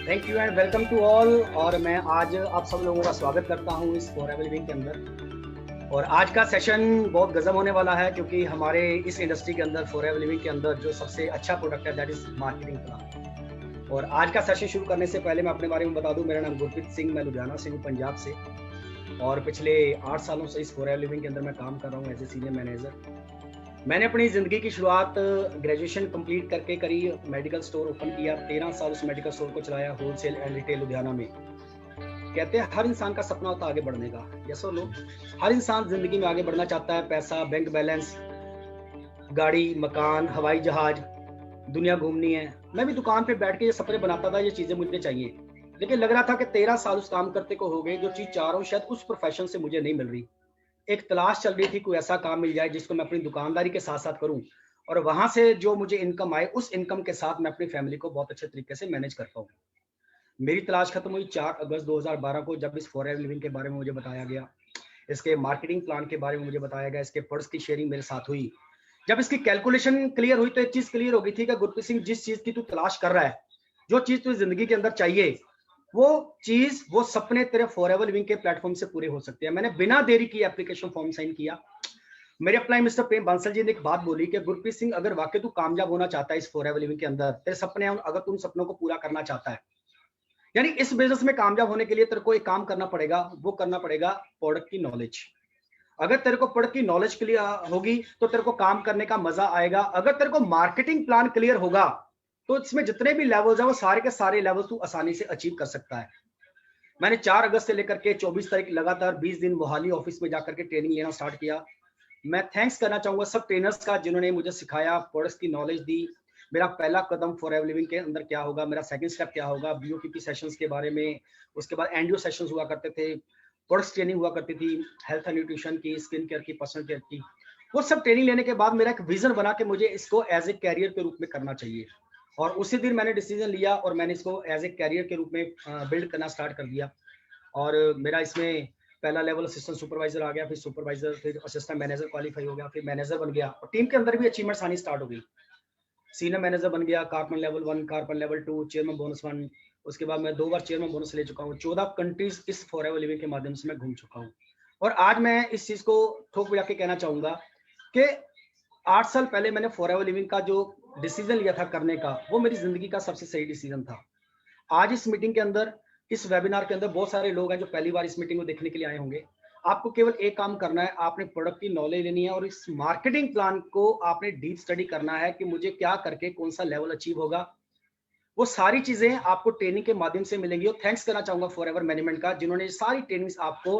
Thank you and welcome to all. और मैं आज आप सब लोगों का स्वागत करता हूं इस फॉरएवर लिविंग के अंदर। और आज का सेशन बहुत गजब होने वाला है, क्योंकि हमारे इस इंडस्ट्री के अंदर फॉरएवर लिविंग के अंदर जो सबसे अच्छा प्रोडक्ट है दैट इज मार्केटिंग प्लान। और आज का सेशन शुरू करने से पहले मैं अपने बारे में बता दूं, मेरा नाम गुरप्रीत सिंह, मैं लुधियाना से हूँ, पंजाब से। और पिछले 8 सालों से इस फॉरएवर लिविंग के अंदर मैं काम कर रहा हूँ एज ए सीनियर मैनेजर। मैंने अपनी ज़िंदगी की शुरुआत ग्रेजुएशन कंप्लीट करके करी, मेडिकल स्टोर ओपन किया, 13 साल उस मेडिकल स्टोर को चलाया, होलसेल एंड रिटेल लुधियाना में। कहते हैं हर इंसान का सपना होता है आगे बढ़ने का, यस और नो। हर इंसान ज़िंदगी में आगे बढ़ना चाहता है, पैसा, बैंक बैलेंस, गाड़ी, मकान, हवाई जहाज, दुनिया घूमनी है। मैं भी दुकान पे बैठ के ये सपने बनाता था, ये चीज़ें मुझे चाहिए। लेकिन लग रहा था कि 13 साल उस काम करते को हो गए, जो चीज़ चाह रहा हूँ शायद उस प्रोफेशन से मुझे नहीं मिल रही। एक तलाश चल रही थी, कोई ऐसा काम मिल जाए जिसको मैं अपनी दुकानदारी के साथ साथ करूं, और वहां से जो मुझे इनकम आए, उस इनकम के साथ मैं अपनी फैमिली को बहुत अच्छे तरीके से मैनेज कर पाऊं। मेरी तलाश खत्म हुई 4 अगस्त 2012 को, जब इस फॉरएवर लिविंग के बारे में मुझे बताया गया, इसके मार्केटिंग प्लान के बारे में मुझे बताया गया, इसके फंड्स की शेयरिंग मेरे साथ हुई। जब इसकी कैलकुलेशन क्लियर हुई तो एक चीज क्लियर हो गई थी कि गुरप्रीत सिंह, जिस चीज की तू तलाश कर रहा है, जो चीज तुझे जिंदगी के अंदर चाहिए, वो चीज, वो सपने तेरे फॉरएवर लिविंग के प्लेटफॉर्म से पूरे हो सकते हैं। मैंने बिना देरी की एप्लीकेशन फॉर्म साइन किया। मेरे अपलाइन मिस्टर प्रेम बांसल जी ने एक बात बोली कि गुरप्रीत सिंह, अगर वाकई तू कामयाब होना चाहता है इस फॉरएवर लिविंग के अंदर, तेरे सपने हैं, अगर तुम सपनों को पूरा करना चाहता है, यानी इस बिजनेस में कामयाब होने के लिए तेरे को एक काम करना पड़ेगा, वो करना पड़ेगा प्रोडक्ट की नॉलेज। अगर तेरे को प्रोडक्ट की नॉलेज क्लियर होगी तो तेरे को काम करने का मजा आएगा। अगर तेरे को मार्केटिंग प्लान क्लियर होगा तो इसमें जितने भी लेवल्स है वो सारे के सारे लेवल तू आसानी से अचीव कर सकता है। मैंने 4 अगस्त से लेकर के 24 तारीख लगातार 20 दिन मोहाली ऑफिस में जाकर के ट्रेनिंग लेना स्टार्ट किया। मैं थैंक्स करना चाहूंगा सब ट्रेनर्स का, जिन्होंने मुझे सिखाया, प्रोडक्ट्स की नॉलेज दी। मेरा पहला कदम फॉरएवर लिविंग के अंदर क्या होगा, मेरा सेकंड स्टेप क्या होगा, बीओपीपी सेशंस के बारे में। उसके बाद एनडीओ सेशंस हुआ करते थे, प्रोडक्ट्स ट्रेनिंग हुआ करती थी, हेल्थ एंड न्यूट्रिशन की, स्किन केयर की, पर्सनल केयर की। वो सब ट्रेनिंग लेने के बाद मेरा एक विजन बना कि मुझे इसको एज ए कैरियर के रूप में करना चाहिए। और उसी दिन मैंने डिसीजन लिया और मैंने इसको एज ए कैरियर के रूप में बिल्ड करना स्टार्ट कर दिया। और मेरा इसमें पहला लेवल असिस्टेंट सुपरवाइजर आ गया, फिर सुपरवाइजर, फिर असिस्टेंट मैनेजर क्वालिफाई हो गया, फिर मैनेजर बन गया, और टीम के अंदर भी अचीवमेंट्स आनी स्टार्ट हो गई। सीनियर मैनेजर बन गया, कारपन लेवल 1, कारपन लेवल 2, चेयरमैन बोनस 1। उसके बाद मैं 2 बार चेयरमैन बोनस ले चुका हूँ। 14 कंट्रीज इस फॉरएवर लिविंग के माध्यम से मैं घूम चुका हूँ। और आज मैं इस चीज को ठोक बजा के कहना चाहूंगा कि 8 साल पहले मैंने फॉरएवर लिविंग का जो डिसीजन लिया था करने का, वो मेरी जिंदगी का सबसे सही डिसीजन था। आज इस मीटिंग के अंदर, इस वेबिनार के अंदर बहुत सारे लोग हैं जो पहली बार इस मीटिंग को देखने के लिए आए होंगे। आपको केवल एक काम करना है, आपने प्रोडक्ट की नॉलेज लेनी है और इस मार्केटिंग प्लान को आपने डीप स्टडी करना है कि मुझे क्या करके कौन सा लेवल अचीव होगा। वो सारी चीजें आपको ट्रेनिंग के माध्यम से मिलेंगी। और थैंक्स करना चाहूंगा फॉरएवर मैनेजमेंट का, जिन्होंने सारी ट्रेनिंग्स आपको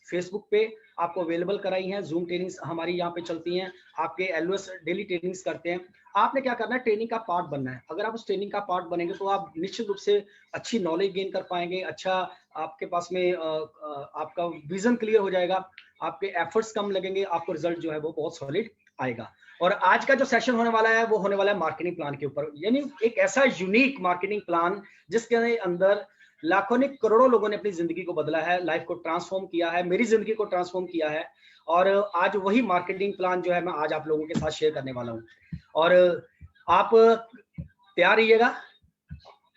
फेसबुक पे आपको अवेलेबल कराई हैं। जूम ट्रेनिंग्स हमारी यहाँ पे चलती हैं, आपके एलओएस डेली ट्रेनिंग्स करते हैं। आपने क्या करना है, ट्रेनिंग का पार्ट बनना है। अगर आप उस ट्रेनिंग का पार्ट बनेंगे तो आप निश्चित रूप से अच्छी नॉलेज गेन कर पाएंगे। अच्छा, आपके पास में आपका विजन क्लियर हो जाएगा, आपके एफर्ट्स कम लगेंगे, आपको रिजल्ट जो है वो बहुत सॉलिड आएगा। और आज का जो सेशन होने वाला है वो होने वाला है मार्केटिंग प्लान के ऊपर, यानी एक ऐसा यूनिक मार्केटिंग प्लान जिसके अंदर लाखों ने, करोड़ों लोगों ने अपनी जिंदगी को बदला है, लाइफ को ट्रांसफॉर्म किया है, मेरी जिंदगी को ट्रांसफॉर्म किया है। और आज वही मार्केटिंग प्लान जो है मैं आज आप लोगों के साथ शेयर करने वाला हूँ। और आप तैयार रहिएगा,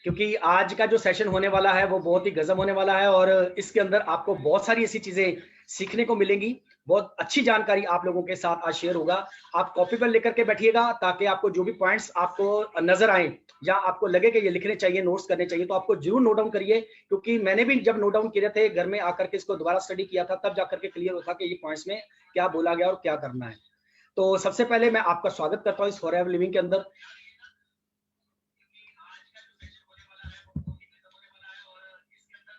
क्योंकि आज का जो सेशन होने वाला है वो बहुत ही गजब होने वाला है। और इसके अंदर आपको बहुत सारी ऐसी चीजें सीखने को मिलेंगी, बहुत अच्छी जानकारी आप लोगों के साथ आज शेयर होगा। आप कॉपी पर लेकर के बैठिएगा, ताकि आपको जो भी पॉइंट्स आपको नजर आए या आपको लगे कि ये लिखने चाहिए, नोट्स करने चाहिए, तो आपको जरूर नोट डाउन करिए। क्योंकि मैंने भी जब नोट डाउन किए थे, घर में आकर के इसको दोबारा स्टडी किया था, तब जाकर के क्लियर होता कि ये पॉइंट्स में क्या बोला गया और क्या करना है। तो सबसे पहले मैं आपका स्वागत करता हूँ इस फॉरएवर लिविंग के अंदर।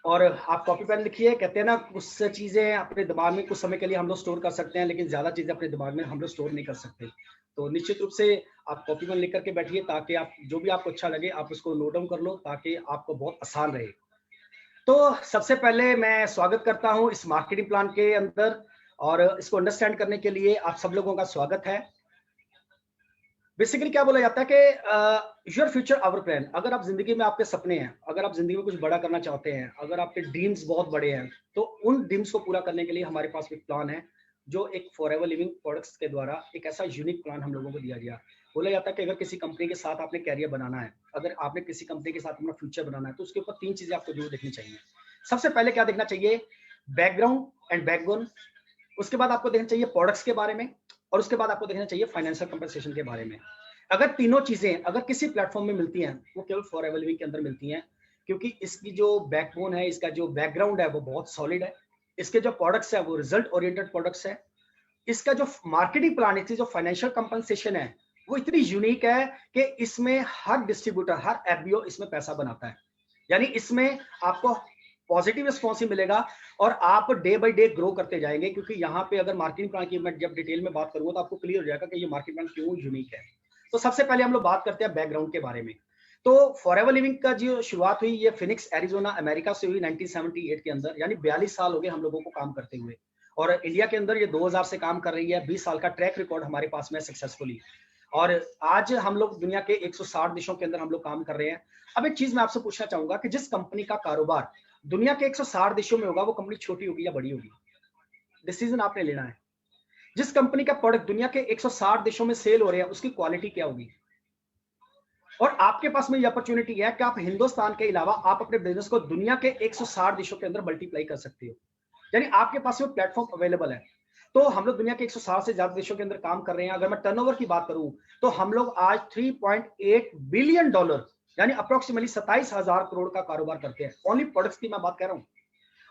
और आप कॉपी पेन लिखिए। कहते हैं ना, कुछ चीजें अपने दिमाग में कुछ समय के लिए हम लोग स्टोर कर सकते हैं, लेकिन ज्यादा चीजें अपने दिमाग में हम लोग स्टोर नहीं कर सकते। तो निश्चित रूप से आप कॉपी पेन लिख करके बैठिए, ताकि आप जो भी आपको अच्छा लगे आप उसको नोट डाउन कर लो, ताकि आपको बहुत आसान रहे। तो सबसे पहले मैं स्वागत करता हूं इस मार्केटिंग प्लान के अंदर, और इसको अंडरस्टैंड करने के लिए आप सब लोगों का स्वागत है। बेसिकली क्या बोला जाता है कि योर फ्यूचर आवर प्लान। अगर आप जिंदगी में, आपके सपने हैं, अगर आप जिंदगी में कुछ बड़ा करना चाहते हैं, अगर आपके ड्रीम्स बहुत बड़े हैं, तो उन ड्रीम्स को पूरा करने के लिए हमारे पास एक प्लान है। जो एक फॉरएवर लिविंग प्रोडक्ट्स के द्वारा एक ऐसा यूनिक प्लान हम लोगों को दिया गया। बोला जाता है कि अगर किसी कंपनी के साथ आपने कैरियर बनाना है, अगर आपने किसी कंपनी के साथ अपना फ्यूचर बनाना है, तो उसके ऊपर 3 चीजें आपको जरूर देखनी चाहिए। सबसे पहले क्या देखना चाहिए? Background and backbone. उसके बाद आपको देखना चाहिए प्रोडक्ट्स के बारे में, और उसके बाद आपको देखना चाहिए फाइनेंशियल कंपनसेशन के बारे में। अगर तीनों चीजें अगर किसी प्लेटफॉर्म में मिलती हैं, वो केवल फॉरएवर लिविंग के अंदर मिलती हैं, क्योंकि इसकी जो बैकबोन है, इसका जो बैकग्राउंड है वो बहुत सॉलिड है, इसके जो प्रोडक्ट्स है वो रिजल्ट ओरिएंटेड प्रोडक्ट्स है, इसका जो मार्केटिंग प्लान, इसकी जो फाइनेंशियल कंपनसेशन है वो इतनी यूनिक है कि इसमें हर डिस्ट्रीब्यूटर, हर एफबीओ इसमें पैसा बनाता है। यानी इसमें आपको पॉजिटिव रिस्पॉन्स ही मिलेगा और आप डे बाय डे ग्रो करते जाएंगे, क्योंकि यहाँ पे अगर मार्केटिंग प्लान की मैं जब डिटेल में बात करूंगा तो आपको क्लियर हो जाएगा कि ये मार्केटिंग प्लान क्यों यूनिक है। तो सबसे पहले हम लोग बात करते हैं बैकग्राउंड के बारे में। तो फॉरएवर लिविंग का जो शुरुआत हुई, ये फिनिक्स एरिजोना अमेरिका से हुई 1978 के अंदर, यानी 42 साल हो गए हम लोगों को काम करते हुए, और इंडिया के अंदर ये 2000 से काम कर रही है। 20 साल का ट्रैक रिकॉर्ड हमारे पास में सक्सेसफुली, और आज हम लोग दुनिया के 160 देशों के अंदर हम लोग काम कर रहे हैं। अब एक चीज मैं आपसे पूछना चाहूंगा कि जिस कंपनी का कारोबार दुनिया के 160 देशों में होगा, वो कंपनी छोटी होगी या बड़ी होगी? डिसीजन आपने लेना है। जिस कंपनी का प्रोडक्ट दुनिया के 160 देशों में सेल हो रहे हैं, उसकी क्वालिटी क्या होगी? और आपके पास में ये अपॉर्चुनिटी है कि आप हिंदुस्तान के अलावा आप अपने बिजनेस को दुनिया के 160 देशों के अंदर मल्टीप्लाई कर सकते हो, यानी आपके पास वो प्लेटफॉर्म अवेलेबल है। तो हम लोग दुनिया के 160 से ज्यादा देशों के अंदर काम कर रहे हैं। अगर मैं टर्नओवर की बात करूं तो हम लोग आज $3.8 बिलियन, यानी अप्रोक्सीमेटली 27,000 करोड़ का कारोबार करते हैं। ओनली प्रोडक्ट्स की मैं बात कर रहा हूं,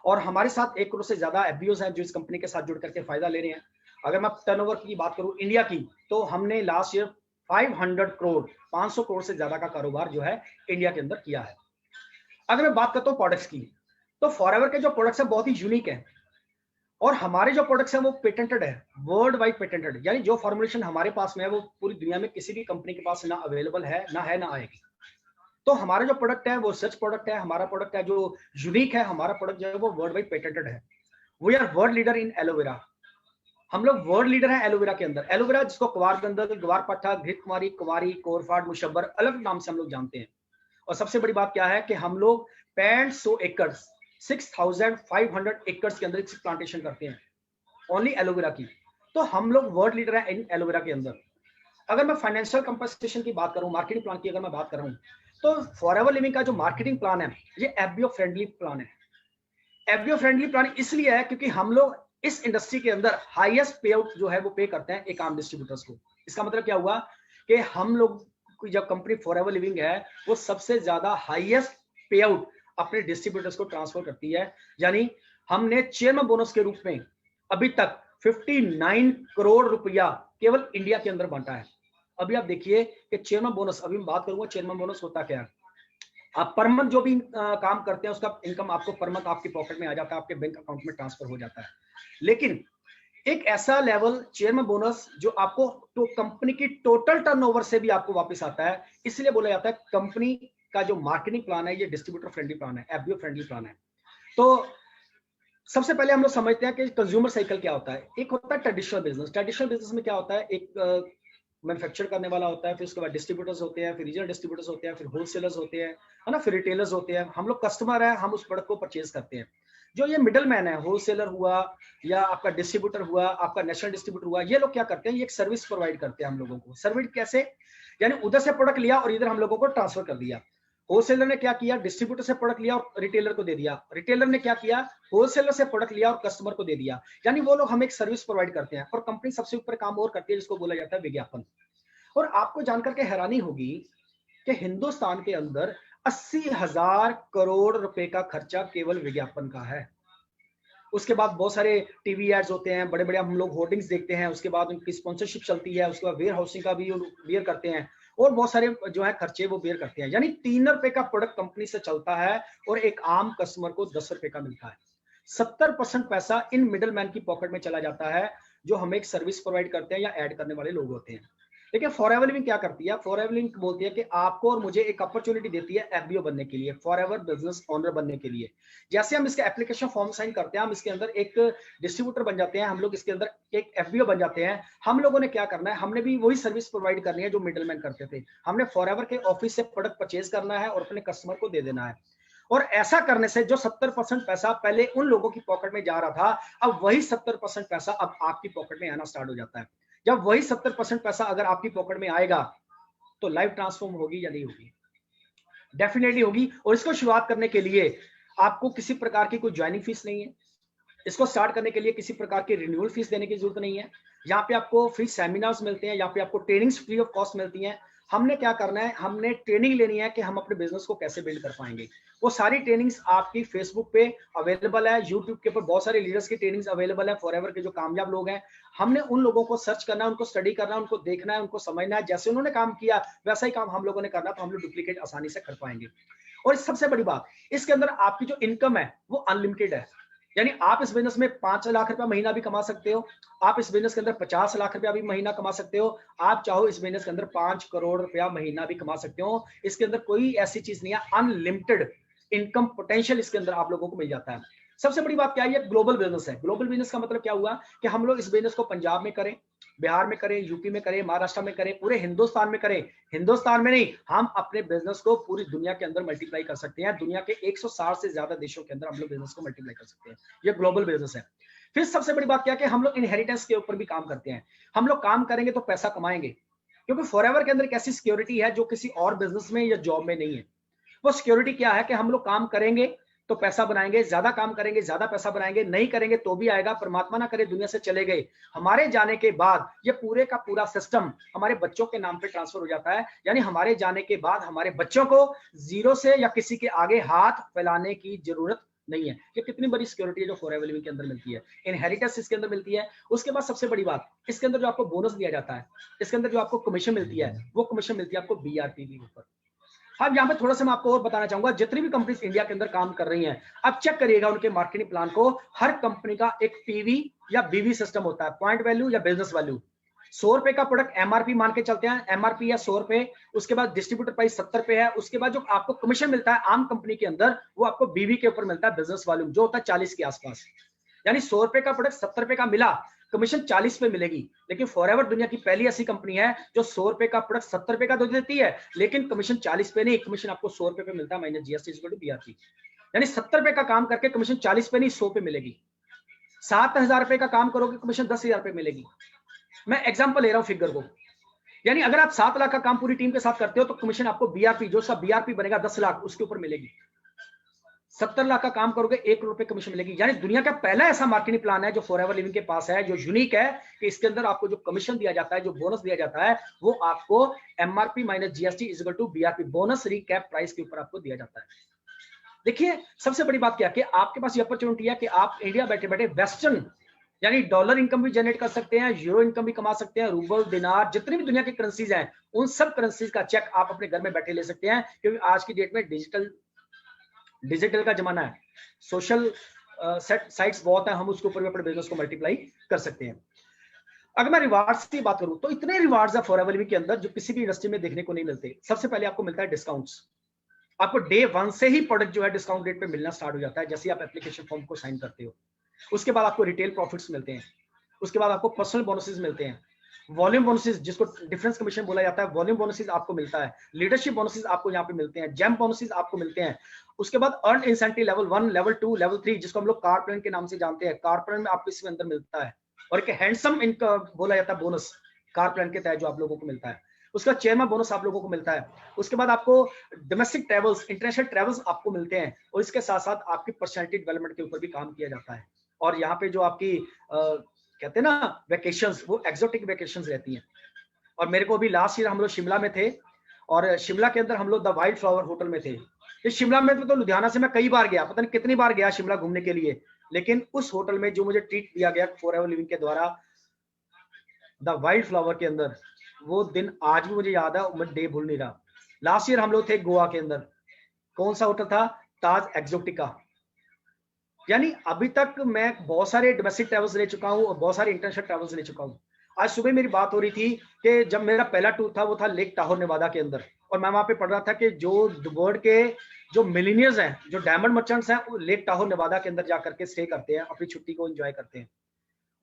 और हमारे साथ 1 करोड़ से ज्यादा एफबीओज हैं जो इस कंपनी के साथ जुड़ करके फायदा ले रहे हैं। अगर मैं टर्नओवर की बात करूं इंडिया की, तो हमने लास्ट ईयर 500 करोड़, 500 करोड़ से ज्यादा का कारोबार जो है इंडिया के अंदर किया है। अगर मैं बात करता हूं प्रोडक्ट्स की, तो फॉरएवर के जो प्रोडक्ट्स है बहुत ही यूनिक है, और हमारे जो प्रोडक्ट्स हैं वो पेटेंटेड है, वर्ल्ड वाइड पेटेंटेड, यानी जो फॉर्मुलेशन हमारे पास में है वो पूरी दुनिया में किसी भी कंपनी के पास ना अवेलेबल है, ना आएगी। तो हमारा जो प्रोडक्ट है वो सच प्रोडक्ट है। हमारा प्रोडक्ट है जो यूनिक है, हमारा प्रोडक्ट जो है वो वर्ल्ड वाइड पेटेंटेड है। We are world leader in aloe vera. हम लोग वर्ल्ड लीडर हैं एलोवेरा के अंदर। एलोवेरा जिसको क्वार गंधक, ग्वार पट्टा, घृत कुमारी, कुमारी, कोरफाट, मुशब्बर अलग नाम से हम लोग जानते हैं। और सबसे बड़ी बात क्या है कि हम लोग 6500 एकड़, 6500 एकड़ के अंदर प्लांटेशन करते हैं ओनली एलोवेरा की। तो हम लोग वर्ल्ड लीडर है इन एलोवेरा के अंदर। अगर मैं फाइनेंशियल कंपनसेशन की बात करूं, मार्केटिंग प्लान की अगर मैं बात कर रहा हूं, तो फॉरएवर लिविंग का जो मार्केटिंग प्लान है ये एफबीओ फ्रेंडली प्लान है। एफबीओ फ्रेंडली प्लान इसलिए है क्योंकि हम लोग इस इंडस्ट्री के अंदर हाईएस्ट पे आउट जो है वो पे करते हैं एक आम डिस्ट्रीब्यूटर्स को। इसका मतलब क्या हुआ कि हम लोग की जब कंपनी फॉरएवर लिविंग है वो सबसे ज्यादा हाईएस्ट पे आउट अपने डिस्ट्रीब्यूटर्स को ट्रांसफर करती है। यानी हमने चेयरमैन बोनस के रूप में अभी तक 59 करोड़ रुपया केवल इंडिया के अंदर बांटा है। अभी आप देखिए कि चेयरमैन बोनस, अभी मैं बात करूंगा चेयरमैन बोनस होता क्या है। आप पर मंथ जो भी काम करते हैं उसका इनकम आपको पर मंथ आपके पॉकेट में आ जाता है, आपके बैंक अकाउंट में ट्रांसफर हो जाता है। लेकिन एक ऐसा लेवल चेयरमैन बोनस जो आपको तो कंपनी की टोटल टर्नओवर से भी आपको वापस आता है, इसलिए बोला जाता है कंपनी का जो मार्केटिंग प्लान है ये डिस्ट्रीब्यूटर फ्रेंडली प्लान है, एफबीओ फ्रेंडली प्लान है। तो सबसे पहले हम लोग समझते हैं कि कंज्यूमर साइकिल क्या होता है। एक होता है ट्रेडिशनल बिजनेस। ट्रेडिशनल बिजनेस में क्या होता है, एक मैन्युफैक्चर करने वाला होता है, फिर उसके बाद डिस्ट्रीब्यूटर्स होते हैं, फिर रीजनल डिस्ट्रीब्यूटर्स होते हैं, फिर होलसेलर्स होते हैं, है ना, फिर रिटेलर्स होते हैं। हम लोग कस्टमर है, हम उस प्रोडक्ट को परचेज करते हैं। जो ये मिडल मैन है, होलसेलर हुआ या आपका डिस्ट्रीब्यूटर हुआ, आपका नेशनल डिस्ट्रीब्यूटर हुआ, ये लोग क्या करते हैं, ये एक सर्विस प्रोवाइड करते हैं हम लोगों को। सर्विस कैसे, यानी उधर से प्रोडक्ट लिया और इधर हम लोगों को ट्रांसफर कर दिया। होलसेलर ने क्या किया, डिस्ट्रीब्यूटर से प्रोडक्ट लिया और रिटेलर को दे दिया। रिटेलर ने क्या किया, होलसेलर से प्रोडक्ट लिया और कस्टमर को दे दिया। यानी वो लोग हमें एक सर्विस प्रोवाइड करते हैं। और कंपनी सबसे ऊपर काम और करती है जिसको बोला जाता है विज्ञापन। और आपको जानकर के हैरानी होगी कि हिंदुस्तान के अंदर 80,000 करोड़ रुपए का खर्चा केवल विज्ञापन का है। उसके बाद बहुत सारे टीवी एड्स होते हैं, बड़े बड़े हम लोग होर्डिंग्स देखते हैं, उसके बाद उनकी स्पॉन्सरशिप चलती है, उसके बाद वेयर हाउसिंग का भी बेयर करते हैं, और बहुत सारे जो है खर्चे वो बेयर करते हैं। यानी 3 रुपए का प्रोडक्ट कंपनी से चलता है और एक आम कस्टमर को 10 रुपए का मिलता है। 70% पैसा इन मिडल मैन की पॉकेट में चला जाता है जो हमें एक सर्विस प्रोवाइड करते हैं या ऐड करने वाले लोग होते हैं। लेकिन फॉरएवर लिविंग क्या करती है, फॉरएवर लिविंग बोलती है कि आपको और मुझे एक अपॉर्चुनिटी देती है एफबीओ बनने के लिए, फॉरएवर बिजनेस ओनर बनने के लिए। जैसे हम इसका एप्लीकेशन फॉर्म साइन करते हैं, हम इसके अंदर एक डिस्ट्रीब्यूटर बन जाते हैं, हम लोग इसके अंदर एक एफबीओ बन जाते हैं। हम लोगों ने क्या करना है, हमने भी वही सर्विस प्रोवाइड करनी है जो मिडलमैन करते थे। हमने फॉरएवर के ऑफिस से प्रोडक्ट परचेज करना है और अपने कस्टमर को दे देना है। और ऐसा करने से जो 70% पैसा पहले उन लोगों की पॉकेट में जा रहा था, अब वही 70% पैसा अब आपकी पॉकेट में आना स्टार्ट हो जाता है। जब वही 70% पैसा अगर आपकी पॉकेट में आएगा तो लाइफ ट्रांसफॉर्म होगी या नहीं होगी? डेफिनेटली होगी। और इसको शुरुआत करने के लिए आपको किसी प्रकार की कोई ज्वाइनिंग फीस नहीं है। इसको स्टार्ट करने के लिए किसी प्रकार की रिन्यूअल फीस देने की जरूरत नहीं है। यहाँ पे आपको फ्री सेमिनार्स मिलते हैं, यहाँ पे आपको ट्रेनिंग्स फ्री ऑफ कॉस्ट मिलती हैं। हमने क्या करना है, हमने ट्रेनिंग लेनी है कि हम अपने बिजनेस को कैसे बिल्ड कर पाएंगे। वो सारी ट्रेनिंग्स आपकी फेसबुक पे अवेलेबल है, यूट्यूब के ऊपर बहुत सारे लीडर्स की ट्रेनिंग्स अवेलेबल है, फॉरएवर के जो कामयाब लोग हैं। हमने उन लोगों को सर्च करना है, उनको स्टडी करना है, उनको देखना है, उनको समझना है। जैसे उन्होंने काम किया वैसा ही काम हम लोगों ने करना, तो हम लोग डुप्लीकेट आसानी से कर पाएंगे। और सबसे बड़ी बात, इसके अंदर आपकी जो इनकम है वो अनलिमिटेड है। यानी आप इस बिजनेस में 5 लाख रुपया महीना भी कमा सकते हो, आप इस बिजनेस के अंदर 50 लाख रुपया भी महीना कमा सकते हो, आप चाहो इस बिजनेस के अंदर 5 करोड़ रुपया महीना भी कमा सकते हो। इसके अंदर कोई ऐसी चीज नहीं है, अनलिमिटेड इनकम पोटेंशियल इसके अंदर आप लोगों को मिल जाता है। सबसे बड़ी बात क्या है, ग्लोबल बिजनेस है। ग्लोबल बिजनेस का मतलब क्या हुआ कि हम लोग इस बिजनेस को पंजाब में करें, बिहार में करें, यूपी में करें, महाराष्ट्र में करें, पूरे हिंदुस्तान में करें। हिंदुस्तान में नहीं, हम अपने बिजनेस को पूरी दुनिया के अंदर मल्टीप्लाई कर सकते हैं। दुनिया के 160 से ज्यादा देशों के अंदर हम लोग बिजनेस को मल्टीप्लाई कर सकते हैं। ये ग्लोबल बिजनेस है। फिर सबसे बड़ी बात क्या है कि हम लोग इनहेरिटेंस के ऊपर भी काम करते हैं। हम लोग काम करेंगे तो पैसा कमाएंगे, क्योंकि फॉरएवर के अंदर एक ऐसी सिक्योरिटी है जो किसी और बिजनेस में या जॉब में नहीं है। वो सिक्योरिटी क्या है कि हम लोग काम करेंगे तो पैसा बनाएंगे, ज्यादा काम करेंगे ज्यादा पैसा बनाएंगे, नहीं करेंगे तो भी आएगा। परमात्मा ना करे दुनिया से चले गए, हमारे जाने के बाद ये पूरे का पूरा सिस्टम हमारे बच्चों के नाम पे ट्रांसफर हो जाता है। यानी हमारे जाने के बाद हमारे बच्चों को जीरो से या किसी के आगे हाथ फैलाने की जरूरत नहीं है। ये कितनी बड़ी सिक्योरिटी है जो फॉरएवर लिविंग के अंदर मिलती है। इनहेरिटेंस इसके अंदर मिलती है। उसके बाद सबसे बड़ी बात, इसके अंदर जो आपको बोनस दिया जाता है, इसके अंदर जो आपको कमीशन मिलती है, वो कमीशन मिलती है आपको बीआरपी के ऊपर। अब यहाँ पे थोड़ा सा मैं आपको और बताना चाहूंगा, जितनी भी कंपनीज इंडिया के अंदर काम कर रही हैं, अब चेक करिएगा उनके मार्केटिंग प्लान को। हर कंपनी का एक पीवी या बीवी सिस्टम होता है, पॉइंट वैल्यू या बिजनेस वैल्यू। 100 रुपए का प्रोडक्ट एमआरपी मान के चलते हैं, एमआरपी या 100 रुपए, उसके बाद डिस्ट्रीब्यूटर प्राइस 70 पे है, उसके बाद जो आपको कमीशन मिलता है आम कंपनी के अंदर वो आपको बीवी के ऊपर मिलता है, बिजनेस वॉल्यूम, जो होता है 40 के आसपास। यानी 100 रुपए का प्रोडक्ट 70 रुपए का मिला, कमीशन 40 पे मिलेगी। लेकिन फॉरएवर दुनिया की पहली ऐसी कंपनी है जो 100 रुपए का प्रोडक्ट 70 रुपए का दे देती है, लेकिन कमीशन 40 पे नहीं, कमीशन आपको 100 रुपए पे मिलता है माइनस जीएसटी बीआरपी। यानी 70 रुपए का काम करके कमीशन 40 पे नहीं 100 पे मिलेगी। 7,000 रुपए का काम करोगे कमीशन 10,000 रुपए मिलेगी। मैं एग्जाम्पल ले रहा हूं फिगर को। यानी अगर आप 7 लाख का काम पूरी टीम के साथ करते हो तो कमीशन आपको बीआरपी, जो सा बीआरपी बनेगा 10 लाख, उसके ऊपर मिलेगी। 70 लाख का काम करोगे 1 करोड़ रुपए कमीशन मिलेगी। यानी दुनिया का पहला ऐसा मार्केटिंग प्लान है जो फॉरएवर लिविंग के पास है, जो यूनिक है कि इसके अंदर आपको जो कमीशन दिया जाता है, जो बोनस दिया जाता है, वो आपको MRP minus GST is equal to BRP, bonus recap price के ऊपर आपको दिया जाता है। देखिए सबसे बड़ी बात क्या कि आपके पास ये अपॉर्चुनिटी है कि आप इंडिया बैठे बैठे वेस्टर्न यानी डॉलर इनकम भी जनरेट कर सकते हैं, यूरो इनकम भी कमा सकते हैं, रूबल, दिनार, जितनी भी दुनिया की करेंसीज हैं, उन सब करेंसीज का चेक आप अपने घर में बैठे ले सकते हैं। क्योंकि आज की डेट में डिजिटल का जमाना है, सोशल साइट्स बहुत है, हम उसके ऊपर भी अपने बिजनेस को मल्टीप्लाई कर सकते हैं। अगर मैं रिवार्ड्स की बात करूं तो इतने रिवार्ड्स है फॉरएवर लिविंग के अंदर जो किसी भी इंडस्ट्री में देखने को नहीं मिलते। सबसे पहले आपको मिलता है डिस्काउंट्स। आपको डे 1 से ही प्रोडक्ट जो है डिस्काउंट रेट पे मिलना स्टार्ट हो जाता है, जैसे आप एप्लीकेशन फॉर्म को साइन करते हो। उसके बाद आपको रिटेल प्रॉफिट्स मिलते हैं, उसके बाद आपको पर्सनल बोनसेस मिलते हैं, वॉल्यूम बोनसेस जिसको डिफरेंस कमीशन बोला जाता है, वॉल्यूम बोनसेस आपको मिलता है, लीडरशिप बोनसेस आपको यहाँ पे मिलते हैं, जेम बोनसेस आपको मिलते हैं। उसके बाद earn incentive level 1, level 2, level 3, जिसको हम लोग कार प्लान के नाम से जानते हैं, कार प्लान में आपको इसमें अंदर मिलता है। और एक हैंडसम इनका बोला जाता है बोनस कार प्लान के तहत जो आप लोगों को मिलता है। उसका चेयरमैन बोनस आप लोगों को मिलता है। उसके बाद आपको डोमेस्टिक ट्रेवल्स, इंटरनेशनल ट्रेवल्स आपको मिलते हैं। और इसके साथ साथ आपकी पर्सनैलिटी डेवलपमेंट के ऊपर भी काम किया जाता है। और यहाँ पे जो आपकी कहते हैं ना वेकेशंस, वो एक्सोटिक वेकेशंस रहती हैं। और मेरे को अभी लास्ट ईयर हम लोग शिमला में थे, और शिमला के अंदर हम लोग द वाइल्ड फ्लावर होटल में थे। इस शिमला में तो लुधियाना से मैं कई बार गया, पता नहीं कितनी बार गया शिमला घूमने के लिए, लेकिन उस होटल में जो मुझे ट्रीट दिया गया फॉरएवर लिविंग के द्वारा द वाइल्ड फ्लावर के अंदर, वो दिन आज भी मुझे याद है, मैं डे भूल नहीं रहा। लास्ट ईयर हम लोग थे गोवा के अंदर, कौन सा होटल था, ताज एक्सोटिका। यानी अभी तक मैं बहुत सारे डोमेस्टिक ट्रैवल्स ले चुका हूँ और बहुत सारे इंटरनेशनल ट्रैवल्स ले चुका हूँ। आज सुबह मेरी बात हो रही थी कि जब मेरा पहला टूर था वो था लेक टाहोर नेवादा के अंदर, और मैं वहां पे पढ़ रहा था कि जो वर्ल्ड के जो मिलीनियर्स हैं, जो डायमंड मर्चेंट्स हैं, वो लेक टाहोर नेवादा के अंदर जाकर के स्टे करते हैं, अपनी छुट्टी को एंजॉय करते हैं।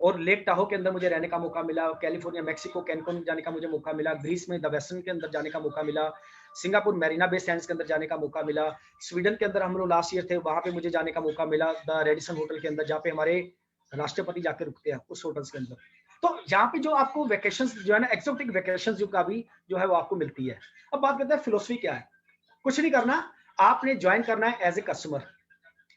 और लेक टाहो के अंदर मुझे रहने का मौका मिला, कैलिफोर्निया, मेक्सिको, कैनकुन जाने का मुझे मौका मिला, ग्रीस में द वेस्टर्न के अंदर जाने का मौका मिला, सिंगापुर मैरिना बे सैंड्स के अंदर जाने का मौका मिला, स्वीडन के अंदर हम लोग लास्ट ईयर थे, वहां पे मुझे जाने का मौका मिला द रेडिसन होटल के अंदर, जहाँ पे हमारे राष्ट्रपति जाकर रुकते हैं उस होटल्स के अंदर। तो यहाँ पे जो आपको वैकेशंस जो है ना, एक्सोटिक वैकेशंस जो का भी जो है वो आपको मिलती है। अब बात करते हैं फिलोसफी क्या है। कुछ नहीं करना, आपने ज्वाइन करना है एज ए कस्टमर,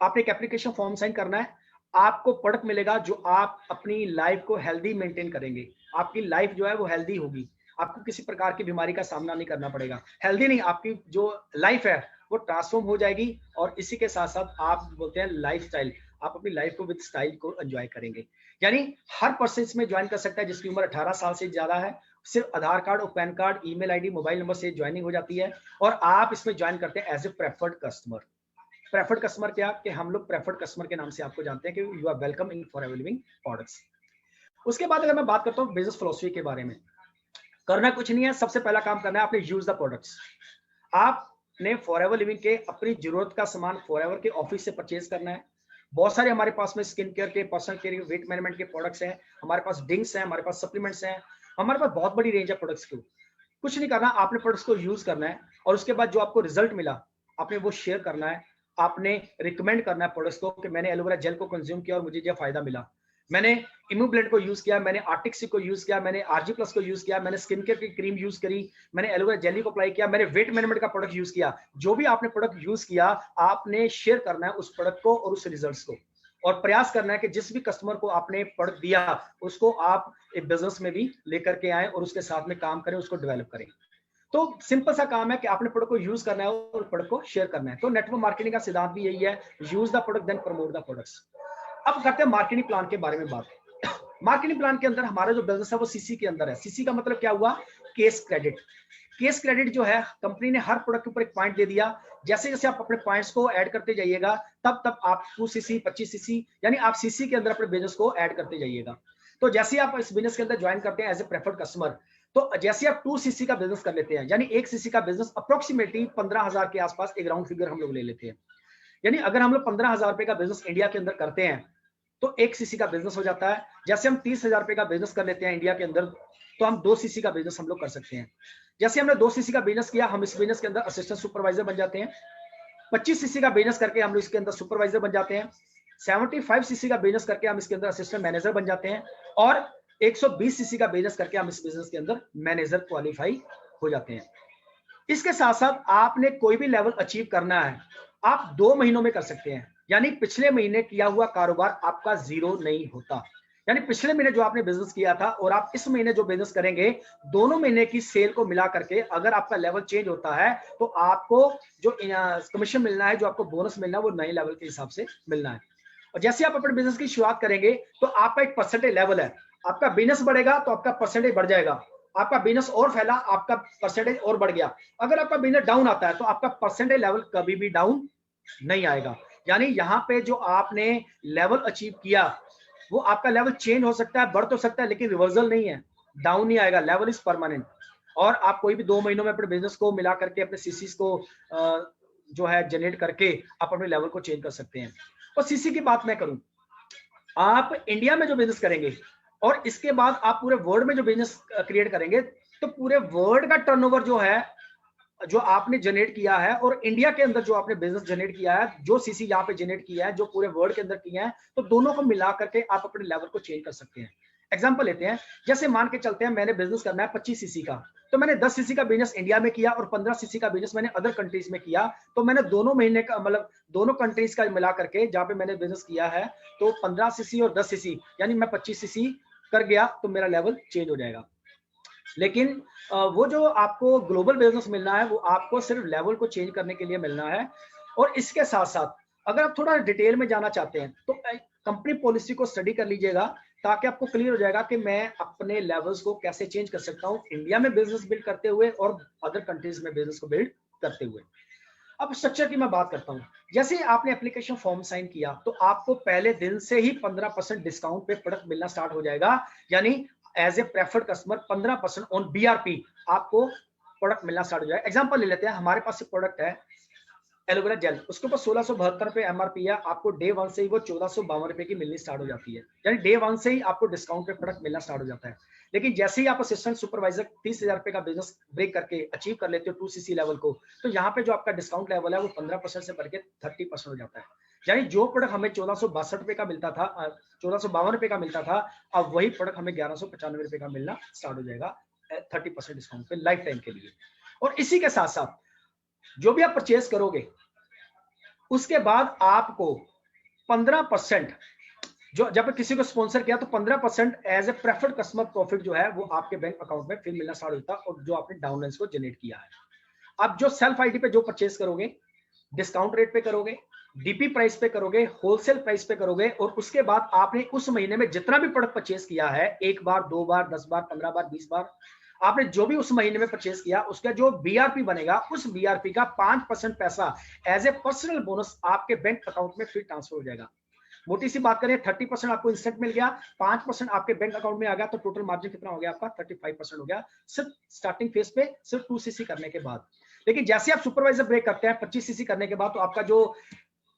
आपने एक एप्लीकेशन फॉर्म साइन करना है, आपको प्रोडक्ट मिलेगा जो आप अपनी लाइफ को हेल्दी मेंटेन करेंगे, आपकी लाइफ जो है वो हेल्दी होगी, आपको किसी प्रकार की बीमारी का सामना नहीं करना पड़ेगा, हेल्दी नहीं, आपकी जो लाइफ है वो ट्रांसफॉर्म हो जाएगी। और इसी के साथ साथ आप बोलते हैं लाइफस्टाइल, आप अपनी लाइफ को विद स्टाइल को एंजॉय करेंगे। यानी हर पर्सन इसमें ज्वाइन कर सकता है जिसकी उम्र 18 साल से ज्यादा है, सिर्फ आधार कार्ड और PAN card, email ID, mobile number से ज्वाइनिंग हो जाती है और आप इसमें ज्वाइन करते हैं as a preferred customer. Preferred customer क्या कि हम लोग प्रेफर्ड कस्टमर के नाम से आपको जानते हैं कि you are welcome in Forever Living products. उसके बाद अगर मैं बात करता हूँ बिजनेस फिलॉसफी के बारे में, करना कुछ नहीं है, सबसे पहला काम करना है आपने यूज द प्रोडक्ट्स। आपने फॉरएवर लिविंग के अपनी जरूरत का सामान फॉरएवर के ऑफिस से परचेज करना है। बहुत सारे हमारे पास में स्किन केयर के, पर्सनल केयर, वेट मैनेजमेंट के प्रोडक्ट्स हैं, हमारे पास ड्रिंक्स हैं, हमारे पास सप्लीमेंट्स हैं, हमारे पास बहुत बड़ी रेंज है प्रोडक्ट्स की। कुछ नहीं करना, आपने प्रोडक्ट्स को यूज करना है और उसके बाद जो आपको रिजल्ट मिला आपने वो शेयर करना है, आपने रिकमेंड करना है प्रोडक्ट्स को कि मैंने एलोवेरा जेल को कंज्यूम किया और मुझे ये फायदा मिला, मैंने इम्यूब्लेंड को यूज किया, मैंने आर्टिक को यूज किया, मैंने आरजी प्लस को यूज किया, मैंने स्किन केयर की क्रीम यूज करी, मैंने एलोवेरा जेली को अप्लाई किया, मैंने वेट मैनेजमेंट का प्रोडक्ट यूज किया। जो भी आपने प्रोडक्ट यूज किया आपने शेयर करना है उस प्रोडक्ट को और उस रिजल्ट्स को, और प्रयास करना है कि जिस भी कस्टमर को आपने प्रोडक्ट दिया उसको आप एक बिजनेस में भी लेकर के आए और उसके साथ में काम करें, उसको डेवलप करें। तो सिंपल सा काम है कि आपने प्रोडक्ट को यूज करना है और प्रोडक्ट को शेयर करना है। तो नेटवर्क मार्केटिंग का सिद्धांत भी यही है, use the product then promote the products. अब करते हैं मार्केटिंग प्लान के बारे में बात। मार्केटिंग प्लान के अंदर हमारा जो बिजनेस है वो सीसी के अंदर है। सीसी का मतलब क्या हुआ, केस क्रेडिट। केस क्रेडिट जो है, कंपनी ने हर प्रोडक्ट के ऊपर एक पॉइंट दे दिया, जैसे जैसे आप अपने पॉइंट्स को ऐड करते जाइएगा तब तब आप 2 सीसी 25 सीसी यानी आप सीसी के अंदर अपने बिजनेस को ऐड करते जाइएगा। तो जैसे आप इस बिजनेस के अंदर ज्वाइन करते हैं एज ए प्रेफर्ड कस्टमर, तो जैसे आप 2 सीसी का बिजनेस कर लेते हैं, यानी 1 सीसी का बिजनेस अप्रोक्सीमेटली 15,000 के आसपास एक राउंड फिगर हम लोग ले लेते हैं। यानी अगर हम लोग 15,000 रुपए का बिजनेस इंडिया के अंदर करते हैं तो 1 सीसी का बिजनेस हो जाता है। जैसे हम 30,000 रुपए का बिजनेस कर लेते हैं इंडिया के अंदर तो हम 2 सीसी का बिजनेस हम लोग कर सकते हैं। जैसे हमने 2 सीसी का बिजनेस किया, हम इस बिजनेस के अंदर असिस्टेंट सुपरवाइजर बन जाते हैं। 25 सीसी का बिजनेस करके हम लोग इसके अंदर सुपरवाइजर बन जाते हैं। 75 सीसी का बिजनेस करके हम इसके अंदर असिस्टेंट मैनेजर बन जाते हैं और 120 सीसी का बिजनेस करके हम इस बिजनेस के अंदर मैनेजर क्वालिफाई हो जाते हैं। इसके साथ साथ आपने कोई भी लेवल अचीव करना है, आप 2 महीनों में कर सकते हैं। यानी पिछले महीने किया हुआ कारोबार आपका जीरो नहीं होता। यानी पिछले महीने जो आपने बिजनेस किया था और आप इस महीने जो बिजनेस करेंगे, दोनों महीने की सेल को मिला करके अगर आपका लेवल चेंज होता है तो आपको जो कमीशन मिलना है, जो आपको बोनस मिलना है, वो नए लेवल के हिसाब से मिलना है। और जैसे आप अपने बिजनेस की शुरुआत करेंगे तो आपका एक परसेंटेज लेवल है, आपका बिजनेस बढ़ेगा तो आपका परसेंटेज बढ़ जाएगा, आपका बिजनेस और फैला, आपका परसेंटेज और बढ़ गया। अगर आपका बिजनेस डाउन आता है तो आपका परसेंटेज लेवल कभी भी डाउन नहीं आएगा। यानी यहाँ पे जो आपने लेवल अचीव किया वो आपका लेवल चेंज हो सकता है, बढ़ तो सकता है, लेकिन रिवर्सल नहीं है, डाउन नहीं आएगा, लेवल इज परमानेंट। और आप कोई भी 2 महीनों में अपने बिजनेस को मिला करके अपने सीसीज को जो है जनरेट करके आप अपने लेवल को चेंज कर सकते हैं। और सीसी की बात मैं करूं, आप इंडिया में जो बिजनेस करेंगे और इसके बाद आप पूरे वर्ल्ड में जो बिजनेस क्रिएट करेंगे तो पूरे वर्ल्ड का टर्नओवर जो है, जो आपने जनरेट किया है और इंडिया के अंदर जो आपने बिजनेस जनरेट किया है, जो सीसी यहाँ पे जनरेट किया है, जो पूरे वर्ल्ड के अंदर किया है, तो दोनों को मिला करके आप अपने लेवल को चेंज कर सकते हैं। एग्जांपल लेते हैं, जैसे मान के चलते हैं मैंने बिजनेस करना है 25 सीसी का, तो मैंने 10 सीसी का बिजनेस इंडिया में किया और 15 सीसी का बिजनेस मैंने अदर कंट्रीज में किया। तो मैंने दोनों महीने का मतलब दोनों कंट्रीज का मिला करके जहां पे मैंने बिजनेस किया है, तो 15 सीसी और 10 सीसी यानी मैं 25 सीसी कर गया तो मेरा लेवल चेंज हो जाएगा। लेकिन वो जो आपको ग्लोबल बिजनेस मिलना है वो आपको सिर्फ लेवल को चेंज करने के लिए मिलना है। और इसके साथ साथ अगर आप थोड़ा डिटेल में जाना चाहते हैं तो कंपनी पॉलिसी को स्टडी कर लीजिएगा, ताकि आपको क्लियर हो जाएगा कि मैं अपने लेवल्स को कैसे चेंज कर सकता हूं इंडिया में बिजनेस बिल्ड करते हुए और अदर कंट्रीज में बिजनेस को बिल्ड करते हुए। अब स्ट्रक्चर की मैं बात करता हूं। जैसे आपने एप्लीकेशन फॉर्म साइन किया तो आपको पहले दिन से ही 15% डिस्काउंट पे प्रोडक्ट मिलना स्टार्ट हो जाएगा। यानी as a preferred customer 15% on BRP आपको प्रोडक्ट मिलना स्टार्ट हो जाएगा। एग्जांपल ले लेते हैं, हमारे पास एक प्रोडक्ट है एलोवेरा जेल, उसके ऊपर 1672 रुपए एमआरपी है, आपको डे 1 से ही वो 1452 रुपए की मिलनी स्टार्ट हो जाती है, यानी डे 1 से ही आपको डिस्काउंट पे प्रोडक्ट मिलना स्टार्ट हो जाता है। लेकिन जैसे ही आप असिस्टेंट सुपरवाइजर 30,000 रुपए का बिजनेस ब्रेक करके अचीव कर लेते हो 2cc लेवल को, तो यहाँ पे जो आपका डिस्काउंट लेवल है वो 15% से बढ़ के 30% हो जाता है। यानी जो प्रोडक्ट हमें 1462 रुपए का मिलता था, 1452 रुपए का मिलता था, अब वही प्रोडक्ट हमें 1195 रुपए का मिलना स्टार्ट हो जाएगा 30% डिस्काउंट पे लाइफ टाइम के लिए। और इसी के साथ साथ जो भी आप परचेज करोगे उसके बाद आपको 15%, जो जब किसी को स्पॉन्सर किया तो 15% as a preferred customer profit जो है वो आपके बैंक अकाउंट में फिर मिलना स्टार्ट होता है, और जो आपने डाउनलाइंस को जनरेट किया है। अब जो सेल्फ आईडी पे जो परचेज करोगे, डिस्काउंट रेट पे करोगे, डीपी प्राइस पे करोगे, होलसेल प्राइस पे करोगे, और उसके बाद आपने उस महीने में जितना भी प्रोडक्ट परचेज किया है, 1 बार 2 बार 10 बार 15 बार 20 बार, आपने जो भी उस महीने में परचेज किया उसका जो बीआरपी बनेगा, उस बीआरपी का 5% पैसा एज ए पर्सनल बोनस आपके बैंक अकाउंट में फिर ट्रांसफर हो जाएगा। मोटी सी बात करें, 30% आपको इंस्टेंट मिल गया, 5% आपके बैंक अकाउंट में आ गया, तो टोटल मार्जिन कितना हो गया आपका? 35% हो गया, सिर्फ स्टार्टिंग फेज पे, सिर्फ 2cc करने के बाद। लेकिन जैसे आप सुपरवाइजर ब्रेक करते हैं 25cc करने के बाद, तो आपका जो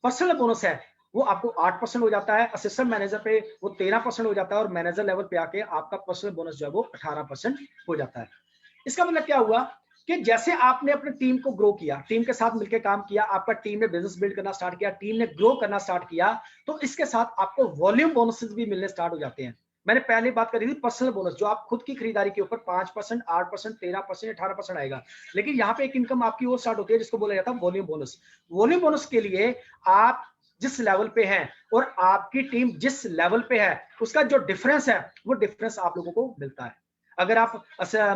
पर्सनल बोनस है वो आपको 8% हो जाता है, असिस्टेंट मैनेजर पे वो 13% हो जाता है, और मैनेजर लेवल पे आके आपका पर्सनल बोनस जो है वो 18% हो जाता है। इसका मतलब क्या हुआ कि जैसे आपने अपनी टीम को ग्रो किया, टीम के साथ मिलकर काम किया, आपका टीम ने बिजनेस बिल्ड करना स्टार्ट किया, टीम ने ग्रो करना स्टार्ट किया, तो इसके साथ आपको वॉल्यूम बोनसेस भी मिलने स्टार्ट हो जाते हैं। मैंने पहले बात करी थी पर्सनल बोनस, जो आप खुद की खरीदारी के ऊपर 5%, 8%, 13%, 18% आएगा। लेकिन यहाँ पे एक इनकम आपकी वो स्टार्ट होती है जिसको बोला जाता है वॉल्यूम बोनस। वॉल्यूम बोनस के लिए आप जिस लेवल पे हैं और आपकी टीम जिस लेवल पे है, उसका जो डिफरेंस है वो डिफरेंस आप लोगों को मिलता है। अगर आप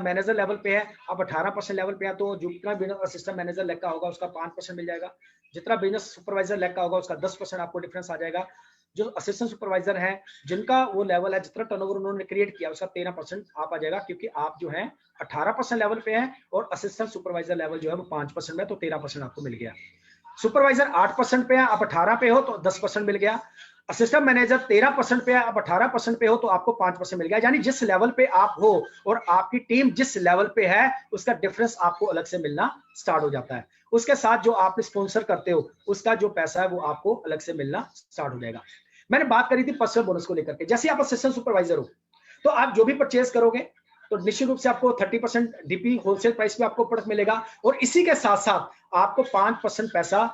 मैनेजर लेवल पे है, आप 18% लेवल पे है, तो जितना बिजनेस असिस्टेंट मैनेजर लेग का होगा उसका 5% मिल जाएगा, जितना बिजनेस सुपरवाइजर लेग का होगा उसका 10% आपको डिफरेंस आ जाएगा। जो असिस्टेंट सुपरवाइजर है जिनका वो लेवल है, जितना टर्नओवर उन्होंने क्रिएट किया उसका 13% आप आ जाएगा, क्योंकि आप जो है 18% लेवल पे है और असिस्टेंट सुपरवाइजर लेवल जो है वो 5% में, तो 13% आपको मिल गया। सुपरवाइजर 8% पे है, आप 18 पे हो तो 10% मिल गया। असिस्टेंट मैनेजर 13% पे है, आप 18% पे हो तो आपको 5% मिल गया। यानी जिस लेवल पे आप हो और आपकी टीम जिस लेवल पे है, उसका डिफरेंस आपको अलग से मिलना स्टार्ट हो जाता है। उसके साथ जो आप स्पॉन्सर करते हो उसका जो पैसा है वो आपको अलग से मिलना स्टार्ट हो जाएगा। मैंने बात करी थी पर्सनल बोनस को लेकर के। जैसे आप असिस्टेंट सुपरवाइजर हो तो आप जो भी परचेज करोगे तो निश्चित रूप से आपको 30% डीपी होलसेल प्राइस पे आपको प्रोडक्ट मिलेगा, और इसी के साथ साथ आपको 5% पैसा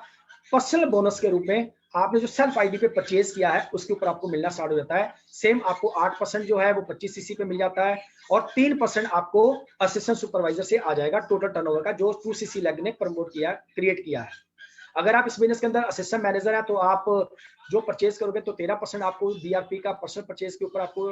पर्सनल बोनस के रूप में आपने जो सेल्फ आईडी पे परचेज किया है उसके ऊपर आपको मिलना स्टार्ट हो जाता है। सेम आपको 8% जो है वो 25cc पे मिल जाता है, और 3% आपको असिस्टेंट सुपरवाइजर से आ जाएगा टोटल टर्नओवर का, जो 2cc लेग ने प्रमोट किया, क्रिएट किया है। अगर आप इस बिजनेस के अंदर असिस्टेंट मैनेजर है तो आप जो परचेज करोगे तो 13% आपको बीआरपी का पर्सनल परचेज के ऊपर आपको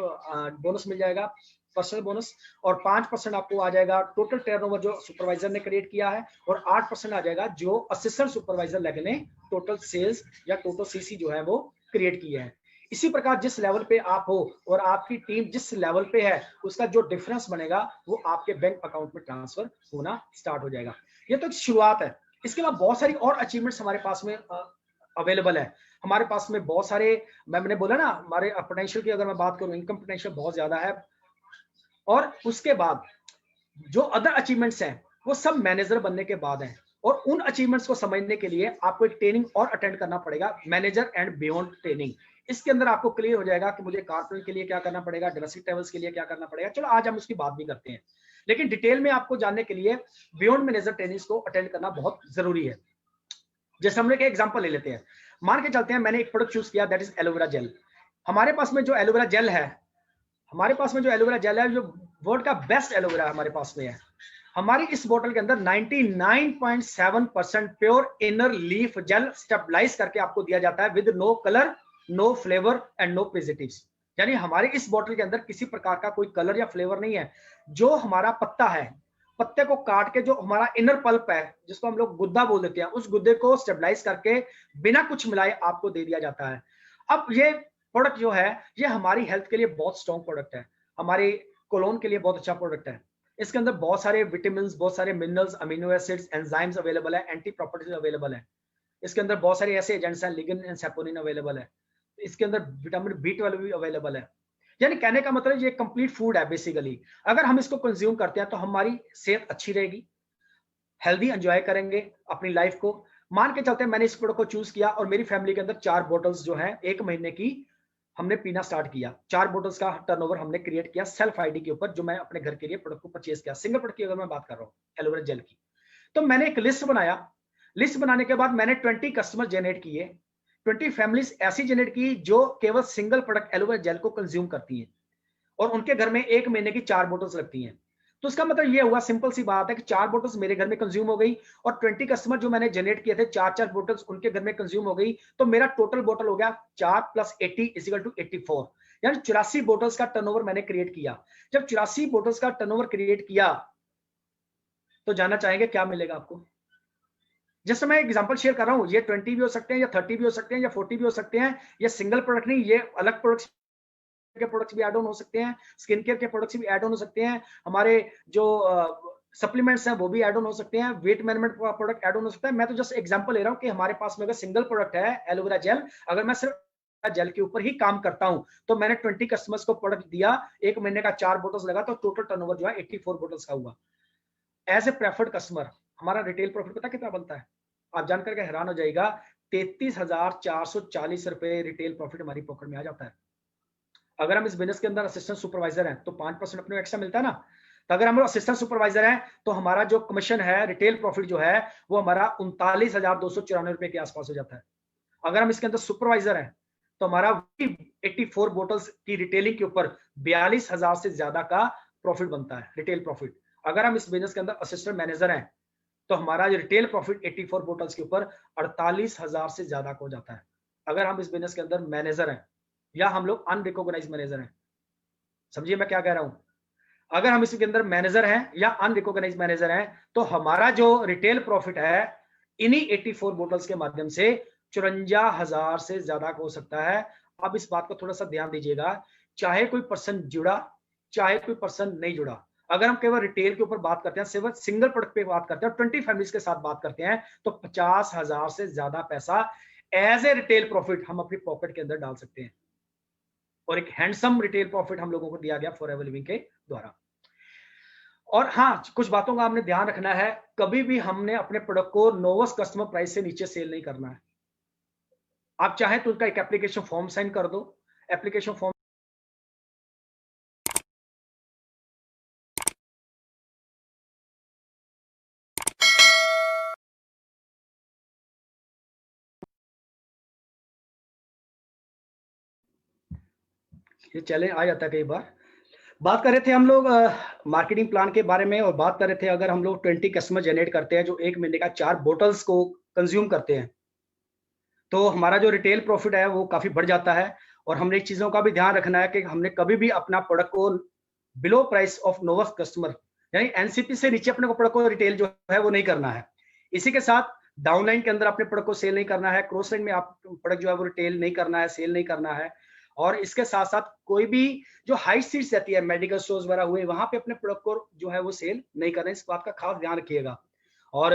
बोनस मिल जाएगा, पर्सनल बोनस, और 5% आपको आ जाएगा टोटल टर्नओवर जो सुपरवाइजर ने क्रिएट किया है, और 8% आ जाएगा जो असिस्टेंट सुपरवाइजर लेग ने टोटल सेल्स या टोटल सीसी जो है वो क्रिएट किया है। इसी प्रकार जिस लेवल पे आप हो और आपकी टीम जिस लेवल पे है, उसका जो डिफरेंस बनेगा वो आपके बैंक अकाउंट में ट्रांसफर होना स्टार्ट हो जाएगा। ये तो शुरुआत है। इसके बाद बहुत सारी और अचीवमेंट्स हमारे पास में अवेलेबल है। हमारे पास में बहुत सारे, मैंने बोला ना, हमारे पोटेंशियल की अगर मैं बात करूं, इनकम पोटेंशियल बहुत ज्यादा है। और उसके बाद जो अदर अचीवमेंट्स हैं वो सब मैनेजर बनने के बाद हैं, और उन अचीवमेंट्स को समझने के लिए आपको एक ट्रेनिंग और अटेंड करना पड़ेगा, मैनेजर एंड बियॉन्ड ट्रेनिंग। इसके अंदर आपको क्लियर हो जाएगा कि मुझे कॉर्पोरेट के लिए क्या करना पड़ेगा, डोमेस्टिक ट्रेवल्स के लिए क्या करना पड़ेगा। चलो आज हम उसकी बात भी करते हैं, लेकिन डिटेल में आपको जानने के लिए बियॉन्ड मैनेजर ट्रेनिंग को अटेंड करना बहुत जरूरी है। जैसे हम एक एग्जांपल ले लेते हैं, मान के चलते हैं मैंने एक प्रोडक्ट चूज किया, दैट इज एलोवेरा जेल। हमारे पास में जो एलोवेरा जेल है, जो वर्ल्ड का बेस्ट एलोवेरा हमारे पास में है, हमारी इस बोतल के अंदर 99.7% pure inner leaf gel stabilize करके आपको दिया जाता है, with no colour, no flavour and no preservatives. यानी हमारे इस बोतल के अंदर किसी प्रकार का कोई कलर या फ्लेवर नहीं है। जो हमारा पत्ता है, पत्ते को काट के जो हमारा इनर पल्प है, जिसको हम लोग गुद्दा बोल देते हैं, उस गुद्दे को स्टेबलाइज करके बिना कुछ मिलाए आपको दे दिया जाता है। अब ये प्रोडक्ट जो है ये हमारी हेल्थ के लिए बहुत स्ट्रॉन्ग प्रोडक्ट है, हमारे कोलोन के लिए बहुत अच्छा प्रोडक्ट है। इसके अंदर बहुत सारे विटामिन, बहुत सारे minerals, amino acids, enzymes available है, एंटी प्रॉपर्टीज अवेलेबल है। इसके अंदर बहुत सारे ऐसे एजेंट्स हैं, लिगेंड एंड सैपोनिन अवेलेबल है। इसके अंदर विटामिन B12 भी अवेलेबल है। यानी कहने का मतलब ये कंप्लीट फूड है बेसिकली। अगर हम इसको कंज्यूम करते हैं तो हमारी सेहत अच्छी रहेगी, हेल्दी एंजॉय करेंगे अपनी लाइफ को, मान के चलते हैं मैंने इस प्रोडक्ट को चूज किया और मेरी फैमिली के अंदर 4 बॉटल्स जो है 1 महीने की हमने पीना स्टार्ट किया। 4 बॉटल्स का टर्नओवर हमने क्रिएट किया सेल्फ आईडी के ऊपर, जो मैं अपने घर के लिए प्रोडक्ट को परचेज किया। सिंगल प्रोडक्ट की अगर मैं बात कर रहा हूँ एलोवेरा जेल की, तो मैंने एक लिस्ट बनाया। लिस्ट बनाने के बाद मैंने 20 कस्टमर जनरेट किए, 20 फैमिलीज ऐसी जनरेट की जो केवल सिंगल प्रोडक्ट एलोवेरा जेल को कंज्यूम करती हैं और उनके घर में 1 महीने की 4 बोतल्स लगती हैं। तो इसका मतलब ये हुआ, सिंपल सी बात है कि 4 बोतल्स मेरे घर में कंज्यूम हो गई और 20 कस्टमर जो मैंने जनरेट किए थे 4-4 बोतल्स उनके घर में कंज्यूम हो गई। तो मेरा टोटल बोतल हो गया 4 + 80 = 84, यानी 84 बोतल्स का टर्नओवर मैंने क्रिएट किया। जब 84 बोतल्स का टर्नओवर क्रिएट किया तो जानना चाहेंगे क्या मिलेगा आपको। जैसे मैं एग्जांपल शेयर कर रहा हूं, ये 20 भी हो सकते हैं या 30 भी हो सकते हैं या 40 भी हो सकते हैं। ये सिंगल प्रोडक्ट नहीं, ये अलग प्रोडक्ट्स के प्रोडक्ट्स भी ऐड ऑन हो सकते हैं, स्किन केयर के प्रोडक्ट्स भी ऐड ऑन हो सकते हैं, हमारे जो सप्लीमेंट्स हैं वो भी ऐड ऑन हो सकते हैं, weight management product add on हो सकता है। मैं तो जस्ट एग्जांपल ले रहा हूं कि हमारे पास में अगर सिंगल प्रोडक्ट है एलोवेरा जेल, अगर मैं सिर्फ जेल के ऊपर ही काम करता हूं तो मैंने 20 कस्टमर्स को प्रोडक्ट दिया, 1 महीने का 4 बोतल्स लगा, तो टोटल टर्नओवर जो है 84 बोतल्स का हुआ। एज ए प्रेफर्ड कस्टमर हमारा रिटेल प्रॉफिट पता कितना बनता है, आप जानकर के हैरान हो जाएगा। 33,440 रुपए रिटेल प्रॉफिट हमारी पॉकेट में आ जाता है। अगर हम इस बिजनेस के अंदर असिस्टेंट सुपरवाइजर हैं तो 5% अपने एक्स्ट्रा मिलता है ना। तो अगर हम लोग असिस्टेंट सुपरवाइजर हैं तो हमारा जो कमीशन है, रिटेल प्रॉफिट जो है वो हमारा 39,294 रुपए के आसपास हो जाता है। अगर हम इसके अंदर सुपरवाइजर हैं तो हमारा 84 बोटल्स की रिटेलिंग के ऊपर 42,000 से ज्यादा का प्रॉफिट बनता है, रिटेल प्रॉफिट। अगर हम इस बिजनेस के अंदर असिस्टेंट मैनेजर हैं तो हमारा जो रिटेल प्रॉफिट 84 बोटल्स के ऊपर 48,000 से ज्यादा हो जाता है। अगर हम इस बिजनेस के अंदर मैनेजर हैं या हम लोग अनरिकॉग्नाइज्ड मैनेजर हैं, समझिए मैं क्या कह रहा हूं। अगर हम इसके अंदर मैनेजर हैं या अनरिकॉग्नाइज्ड मैनेजर हैं तो हमारा जो रिटेल प्रॉफिट है इन्हीं 84 बोटल्स के माध्यम से 54,000 से ज्यादा हो सकता है। अब इस बात को थोड़ा सा ध्यान दीजिएगा, चाहे कोई पर्सन जुड़ा चाहे कोई पर्सन नहीं जुड़ा, अगर हम केवल रिटेल के ऊपर बात करते हैं, सिर्फ सिंगल प्रोडक्ट पे बात करते हैं, 20 फैमिलीज के साथ बात करते हैं, तो 50,000 से ज्यादा पैसा एज ए रिटेल प्रॉफिट हम अपनी पॉकेट के अंदर डाल सकते हैं। और एक हैंडसम रिटेल प्रॉफिट हम लोगों को दिया गया फॉरएवर लिविंग के द्वारा। और हाँ, कुछ बातों का हमने ध्यान रखना है, कभी भी हमने अपने प्रोडक्ट को नोवेस्ट कस्टमर प्राइस से नीचे सेल नहीं करना है। आप चाहें तो उसका एक एप्लीकेशन फॉर्म साइन कर दो, एप्लीकेशन फॉर्म ये चले आ जाता है कई बार। बात कर रहे थे हम लोग मार्केटिंग प्लान के बारे में, और बात कर रहे थे अगर हम लोग 20 कस्टमर जनरेट करते हैं जो 1 महीने का 4 बोटल्स को कंज्यूम करते हैं तो हमारा जो रिटेल प्रॉफिट है वो काफी बढ़ जाता है। और हमने एक चीजों का भी ध्यान रखना है कि हमने कभी भी अपना प्रोडक्ट को बिलो प्राइस ऑफ नोवेस्ट कस्टमर यानी एनसीपी से नीचे अपने प्रोडक्ट को रिटेल जो है वो नहीं करना है। इसी के साथ डाउनलाइन के अंदर अपने प्रोडक्ट को सेल नहीं करना है, क्रॉस लाइन में आप प्रोडक्ट जो है वो रिटेल नहीं करना है, सेल नहीं करना है। और इसके साथ साथ कोई भी जो हाई स्ट्रीट्स रहती है, मेडिकल स्टोर्स वगैरह हुए, वहां पे अपने प्रोडक्ट को जो है वो सेल नहीं करना है, इस बात का खास ध्यान रखिएगा। और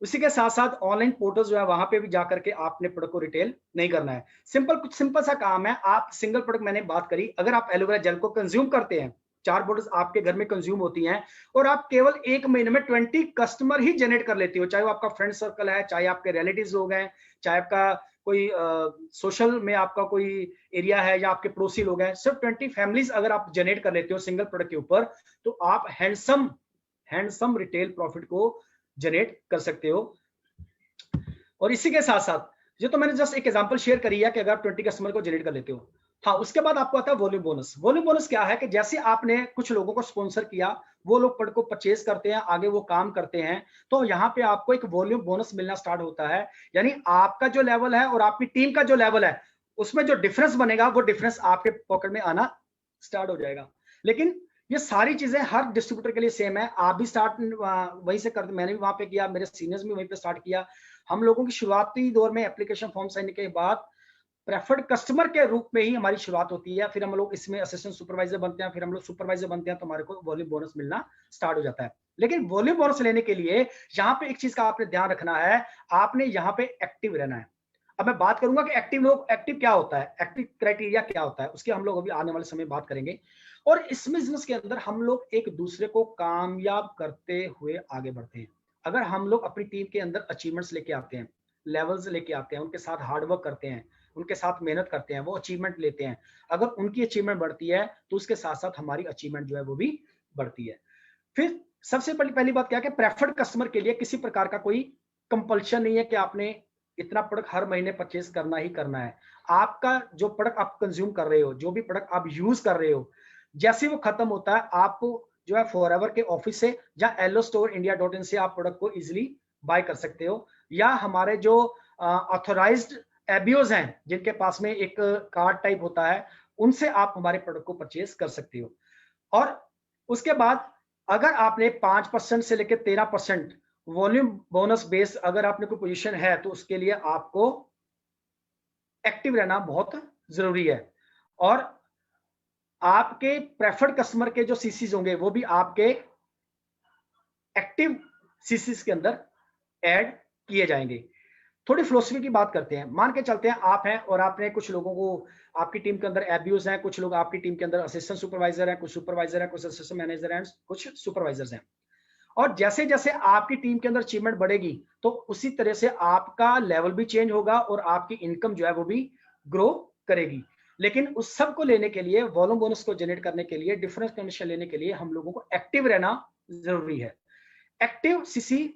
उसी के साथ साथ ऑनलाइन पोर्टल जो है वहां पे भी जाकर के आपने प्रोडक्ट को रिटेल नहीं करना है। कुछ सिंपल सा काम है। आप सिंगल प्रोडक्ट मैंने बात करी, अगर आप एलोवेरा जेल को कंज्यूम करते हैं, 4 बोतल्स आपके घर में कंज्यूम होती हैं और आप केवल 1 महीने में 20 कस्टमर ही जनरेट कर लेते हो, चाहे वो आपका फ्रेंड सर्कल है, चाहे आपके रिलेटिव्स लोग हैं, चाहे आपका कोई सोशल में आपका कोई एरिया है या आपके पड़ोसी लोग हैं, सिर्फ 20 फैमिलीज अगर आप जनरेट कर लेते हो सिंगल प्रोडक्ट के ऊपर, तो आप हैंडसम रिटेल प्रॉफिट को जनरेट कर सकते हो। और इसी के साथ साथ ये तो मैंने जस्ट एक एग्जांपल शेयर करी है कि अगर 20 कस्टमर को जनरेट कर लेते हो। हाँ, उसके बाद आपको आता है वॉल्यूम बोनस। वॉल्यूम बोनस क्या है कि जैसे आपने कुछ लोगों को स्पॉन्सर किया, वो लोग प्रोडक्ट को परचेज करते हैं, आगे वो काम करते हैं, तो यहाँ पे आपको एक वॉल्यूम बोनस मिलना स्टार्ट होता है। यानी आपका जो लेवल है और आपकी टीम का जो लेवल है उसमें जो डिफरेंस बनेगा वो डिफरेंस आपके पॉकेट में आना स्टार्ट हो जाएगा। लेकिन ये सारी चीजें हर डिस्ट्रीब्यूटर के लिए सेम है। आप भी स्टार्ट वहीं से करते, मैंने भी वहां पे किया, मेरे सीनियर्स भी वहीं पे स्टार्ट किया। हम लोगों की शुरुआती दौर में एप्लीकेशन फॉर्म साइन के बाद प्रेफर्ड कस्टमर के रूप में ही हमारी शुरुआत होती है, फिर हम लोग इसमें असिस्टेंट सुपरवाइजर बनते हैं, फिर हम लोग सुपरवाइजर बनते हैं, तो हमारे को वॉल्यूम बोनस मिलना स्टार्ट हो जाता है। लेकिन वॉल्यूम बोनस लेने के लिए यहाँ पे एक चीज का आपने ध्यान रखना है, आपने यहाँ पे एक्टिव रहना है। अब मैं बात करूंगा कि एक्टिव क्या होता है, एक्टिव क्राइटेरिया क्या होता है, उसकी हम लोग अभी आने वाले समय बात करेंगे। और इस बिजनेस के अंदर हम लोग एक दूसरे को कामयाब करते हुए आगे बढ़ते हैं। अगर हम लोग अपनी टीम के अंदर अचीवमेंट्स लेके आते हैं, लेवल्स लेके आते हैं, उनके साथ हार्डवर्क करते हैं, उनके साथ मेहनत करते हैं, वो अचीवमेंट लेते हैं, अगर उनकी अचीवमेंट बढ़ती है तो उसके साथ साथ हमारी अचीवमेंट जो है वो भी बढ़ती है। फिर सबसे पहली बात क्या है कि प्रेफर्ड कस्टमर के लिए किसी प्रकार का कोई कंपल्शन नहीं है कि आपने इतना प्रोडक्ट हर महीने परचेज करना ही करना है। आपका जो प्रोडक्ट आप कंज्यूम कर रहे हो, जो भी प्रोडक्ट आप यूज कर रहे हो, जैसे वो खत्म होता है आप जो है फॉरएवर के ऑफिस से या aloe store India dot in से आप प्रोडक्ट को इजिली बाय कर सकते हो, या हमारे जो ऑथोराइज्ड एबीओज हैं जिनके पास में एक कार्ड टाइप होता है, उनसे आप हमारे प्रोडक्ट को परचेज कर सकते हो। और उसके बाद अगर आपने 5% से लेकर 13% वॉल्यूम बोनस बेस अगर आपने कोई पोजीशन है तो उसके लिए आपको एक्टिव रहना बहुत जरूरी है। और आपके प्रेफर्ड कस्टमर के जो सीसीज होंगे वो भी आपके एक्टिव सीसीज के अंदर ऐड किए जाएंगे। थोड़ी फिलोसफी की बात करते हैं। मान के चलते हैं आप हैं और आपने कुछ लोगों को, आपकी टीम के अंदर एबीओज हैं, कुछ लोग आपकी टीम के अंदर असिस्टेंट सुपरवाइजर हैं, कुछ सुपरवाइजर हैं, कुछ असिस्टेंट मैनेजर हैं, कुछ सुपरवाइजर्स हैं। और जैसे जैसे आपकी टीम के अंदर अचीवमेंट बढ़ेगी तो उसी तरह से आपका लेवल भी चेंज होगा और आपकी इनकम जो है वो भी ग्रो करेगी। लेकिन उस सब को लेने के लिए, वॉल्यूम बोनस को जनरेट करने के लिए, डिफरेंस कमीशन लेने के लिए हम लोगों को एक्टिव रहना जरूरी है। एक्टिव सीसी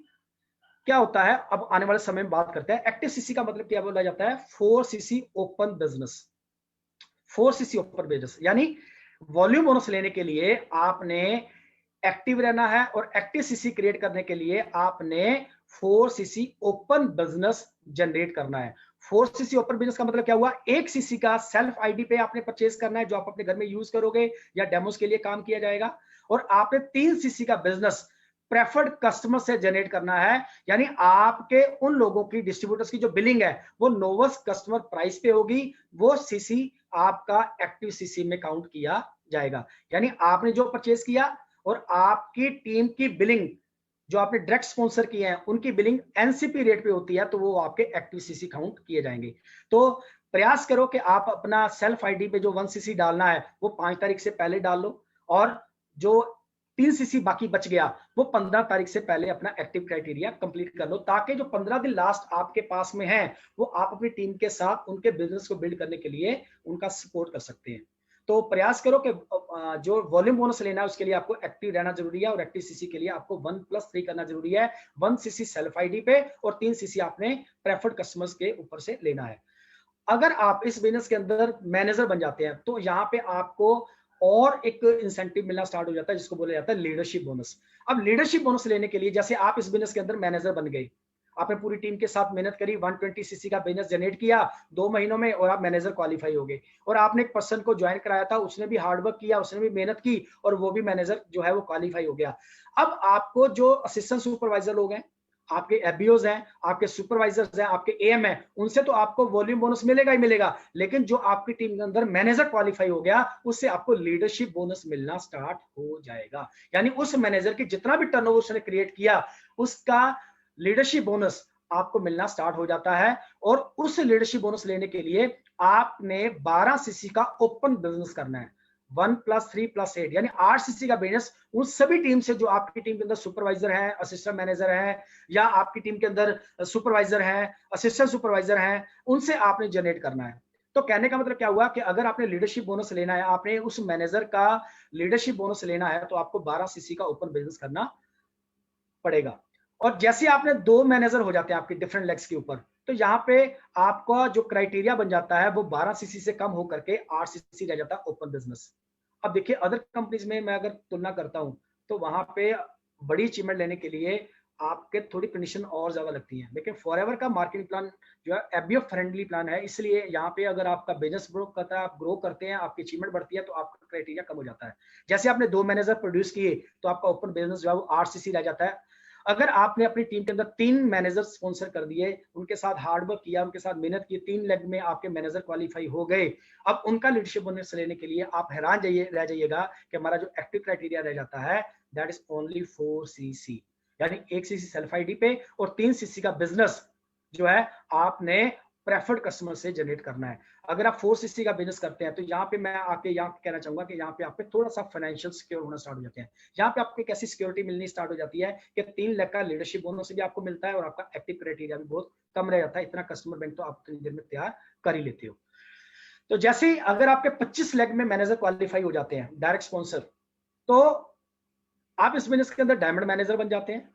क्या होता है, अब आने वाले समय में बात करते हैं। एक्टिव सीसी का मतलब क्या बोला जाता है? 4 CC open business. 4 CC open business यानी वॉल्यूम बोनस लेने के लिए आपने एक्टिव रहना है, और एक्टिव सीसी क्रिएट करने के लिए आपने 4 सीसी ओपन बिजनेस जनरेट करना है। 4 सीसी ओपन बिजनेस का मतलब क्या हुआ? 1 सीसी का सेल्फ आईडी पे आपने परचेज करना है जो आप अपने घर में यूज करोगे या डेमोस के लिए काम किया जाएगा, और आपने 3 सीसी का बिजनेस प्रेफर्ड कस्टमर से जनरेट करना है, यानी आपके उन लोगों की, डिस्ट्रीब्यूटर्स की जो बिलिंग है वो नोवेस्ट कस्टमर प्राइस पे होगी, वो सीसी आपका एक्टिव सीसी में काउंट किया जाएगा। यानी आपने जो परचेज किया और आपकी टीम की बिलिंग जो आपने डायरेक्ट स्पॉन्सर किए हैं उनकी बिलिंग एनसीपी रेट पे होती है, तो वो आपके एक्टिव सीसी काउंट किए जाएंगे। तो प्रयास करो कि आप अपना सेल्फ आईडी पे जो 1 सीसी डालना है वो 5 तारीख से पहले डाल लो, और जो 3 सीसी बाकी बच गया वो 15 तारीख से पहले अपना एक्टिव क्राइटेरिया कंप्लीट कर लो, ताकि जो 15 दिन लास्ट आपके पास में है वो आप अपनी टीम के साथ उनके बिजनेस को बिल्ड करने के लिए उनका सपोर्ट कर सकते हैं। तो प्रयास करो कि जो वॉल्यूम बोनस लेना है उसके लिए आपको एक्टिव रहना जरूरी है, और एक्टिव सीसी के लिए आपको 1+3 करना जरूरी है। 1 सीसी सेल्फ आईडी पे और 3 सीसी आपने प्रेफर्ड कस्टमर्स के ऊपर से लेना है। अगर आप इस बिजनेस के अंदर मैनेजर बन जाते हैं तो यहाँ पे आपको और एक इंसेंटिव मिलना स्टार्ट हो जाता है जिसको बोला जाता है लीडरशिप बोनस। अब लीडरशिप बोनस लेने के लिए, जैसे आप इस बिजनेस के अंदर मैनेजर बन गए, आपने पूरी टीम के साथ मेहनत करी, 120 सीसी का बिजनेस जनरेट किया 2 महीनों में, और आप मैनेजर क्वालिफाई हो गए, और आपने एक पर्सन को ज्वाइन कराया था, उसने भी हार्डवर्क किया, उसने भी मेहनत की, और वो भी मैनेजर जो है वो क्वालिफाई हो गया। अब आपको जो असिस्टेंट सुपरवाइजर लोग हैं, आपके एबीओज हैं, आपके सुपरवाइजर्स हैं, आपके एएम हैं, उनसे तो आपको वॉल्यूम बोनस मिलेगा ही मिलेगा, लेकिन जो आपकी टीम के अंदर मैनेजर क्वालिफाई हो गया उससे आपको लीडरशिप बोनस मिलना स्टार्ट हो जाएगा। यानी उस मैनेजर की जितना भी टर्नओवर उसने क्रिएट किया उसका लीडरशिप बोनस आपको मिलना स्टार्ट हो जाता है। और उस लीडरशिप बोनस लेने के लिए आपने 12 सीसी का ओपन बिजनेस करना है। 1+3+8 यानी 8 सीसी का बिजनेस उन सभी टीम से जो आपकी टीम के अंदर सुपरवाइजर हैं, असिस्टेंट मैनेजर हैं, या आपकी टीम के अंदर सुपरवाइजर हैं, असिस्टेंट सुपरवाइजर हैं, उनसे आपने जनरेट करना है। तो कहने का मतलब क्या हुआ कि अगर आपने लीडरशिप बोनस लेना है, आपने उस मैनेजर का लीडरशिप बोनस लेना है, तो आपको 12 सीसी का ओपन बिजनेस करना पड़ेगा। और जैसे आपने 2 मैनेजर हो जाते हैं आपके डिफरेंट लेग्स के ऊपर, तो यहाँ पे आपका जो क्राइटेरिया बन जाता है वो 12 सीसी से कम होकर के 8 सीसी रह जाता है ओपन बिजनेस। अब देखिए अदर कंपनीज में मैं अगर तुलना करता हूं तो वहां पे बड़ी अचीवमेंट लेने के लिए आपके थोड़ी कंडीशन और ज्यादा लगती है, लेकिन फॉरएवर का मार्केटिंग प्लान जो है एबीएफ फ्रेंडली प्लान है, इसलिए यहाँ पे अगर आपका बिजनेस ग्रो करता है, आप ग्रो करते हैं, आपकी अचीवमेंट बढ़ती है, तो आपका क्राइटेरिया कम हो जाता है। जैसे आपने 2 मैनेजर प्रोड्यूस किए तो आपका ओपन बिजनेस जो है वो 8 सीसी रह जाता है। अगर आपने अपनी टीम के अंदर 3 मैनेजर स्पॉन्सर कर दिए, उनके साथ हार्डवर्क किया, उनके साथ मेहनत की, 3 लेग में आपके मैनेजर क्वालिफाई हो गए, अब उनका लीडरशिप बोनस लेने के लिए आप हैरान रह जाइएगा कि हमारा जो एक्टिव क्राइटेरिया रह जाता है दैट इज ओनली 4 सीसी, यानी 1 सीसी सेल्फ आईडी पे और 3 सीसी का बिजनेस जो है आपने प्रेफर्ड कस्टमर से जनरेट करना है। अगर आप 4 सीसी का बिजनेस करते हैं तो यहाँ पे मैं आपके यहाँ कहना चाहूंगा कि यहाँ पे आप पे थोड़ा सा फाइनेंशियल सिक्योर होना स्टार्ट हो जाते हैं। यहाँ पे आपको एक ऐसी सिक्योरिटी मिलनी स्टार्ट हो जाती है कि 3 लाख का लीडरशिप बोनस भी आपको मिलता है और आपका एक्टिव क्राइटेरिया भी बहुत कम रह जाता है। इतना कस्टमर बैंक तो आप इतनी देर में तैयार कर ही लेते हो। तो जैसे ही अगर आपके 25 लाख में मैनेजर क्वालिफाई हो जाते हैं डायरेक्ट स्पॉन्सर, तो आप इस बिजनेस के अंदर डायमंड मैनेजर बन जाते हैं।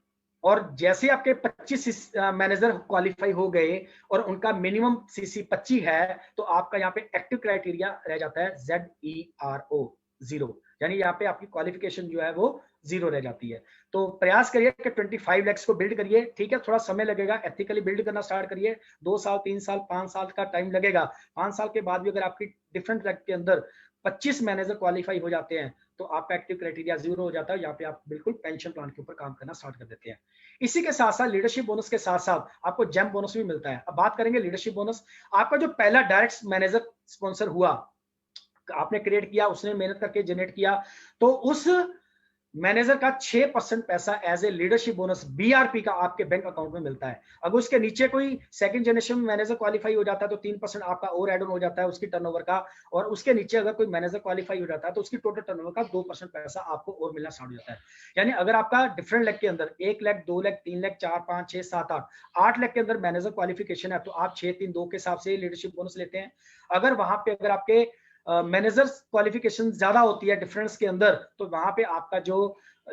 और जैसे आपके 25 मैनेजर क्वालिफाई हो गए और उनका मिनिमम सीसी 25 है, तो आपका यहाँ पे एक्टिव क्राइटेरिया रह जाता है ZERO 0, यानी यहाँ पे आपकी क्वालिफिकेशन जो है वो 0 रह जाती है। तो प्रयास करिए कि 25 लाख को बिल्ड करिए। ठीक है, थोड़ा समय लगेगा, एथिकली बिल्ड करना स्टार्ट करिए। 2 साल 3 साल 5 साल का टाइम लगेगा। 5 साल के बाद भी अगर आपकी डिफरेंट लाख के अंदर 25 मैनेजर क्वालिफाई हो जाते हैं तो आपका एक्टिव क्राइटेरिया 0 हो जाता है। यहाँ पे आप बिल्कुल पेंशन प्लान के ऊपर काम करना स्टार्ट कर देते हैं। इसी के साथ साथ लीडरशिप बोनस के साथ साथ आपको जेम बोनस भी मिलता है। अब बात करेंगे लीडरशिप बोनस। आपका जो पहला डायरेक्ट मैनेजर स्पॉन्सर हुआ, आपने क्रिएट किया, उसने मेहनत करके जनरेट किया, तो उस मैनेजर का 6% पैसा as a leadership bonus BRP का आपके बैंक अकाउंट में मिलता है। अगर उसके नीचे कोई सेकंड जनरेशन मैनेजर क्वालिफाई हो जाता है तो 3% आपका और एड ऑन हो जाता है उसकी टर्नओवर का, और उसके नीचे अगर कोई मैनेजर क्वालिफाई हो जाता है तो उसकी टोटल टर्नओवर का 2% पैसा आपको और मिलना स्टार्ट हो जाता है। यानी अगर आपका डिफरेंट लाख के अंदर 1 लाख 2 लाख 3 लाख 4 5 6 7 8 लाख के अंदर मैनेजर क्वालिफिकेशन है, तो आप 6 3 2 के हिसाब से लीडरशिप बोनस लेते हैं। अगर वहां पे अगर आपके मैनेजर क्वालिफिकेशन ज्यादा होती है डिफरेंस के अंदर, तो वहां पे आपका जो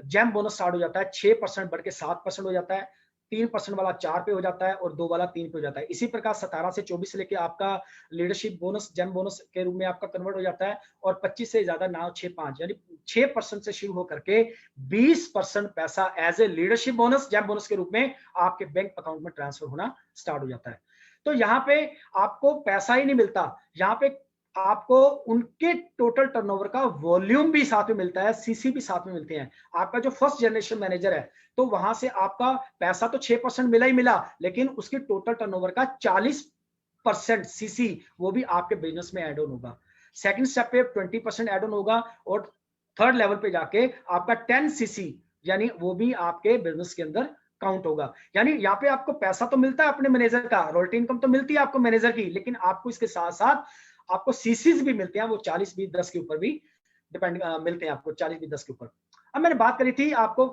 जेम बोनस स्टार्ट हो जाता है 6% बढ़ के 7% हो जाता है, 3% वाला 4 पे हो जाता है और 2 वाला 3 पे हो जाता है। इसी प्रकार 17 से 24 लेके आपका लीडरशिप बोनस जेम बोनस के रूप में आपका कन्वर्ट हो जाता है, और 25 से ज्यादा ना 6 5 यानी 6% से शुरू होकर के 20% पैसा as a leadership bonus gem bonus के रूप में आपके बैंक अकाउंट में ट्रांसफर होना स्टार्ट हो जाता है। तो यहाँ पे आपको पैसा ही नहीं मिलता, यहाँ पे आपको उनके टोटल टर्नओवर का वॉल्यूम भी साथ में मिलता है, सीसी भी साथ में मिलते हैं। आपका जो फर्स्ट जनरेशन मैनेजर है तो वहां से आपका पैसा तो 6% मिला ही मिला, लेकिन उसकी टोटल टर्नओवर का 40% सीसी वो भी आपके बिजनेस में एड ऑन होगा। सेकंड स्टेप पे 20% एड ऑन होगा, और थर्ड लेवल पे जाके आपका 10 सीसी यानी वो भी आपके बिजनेस के अंदर काउंट होगा। यानी यहाँ पे आपको पैसा तो मिलता है अपने मैनेजर का, रॉयल्टी इनकम तो मिलती है आपको मैनेजर की, लेकिन आपको इसके साथ साथ आपको सीसीज भी मिलते हैं, वो 40 20 10 के ऊपर भी डिपेंड मिलते हैं आपको, 40 20 10 के ऊपर। अब मैंने बात करी थी आपको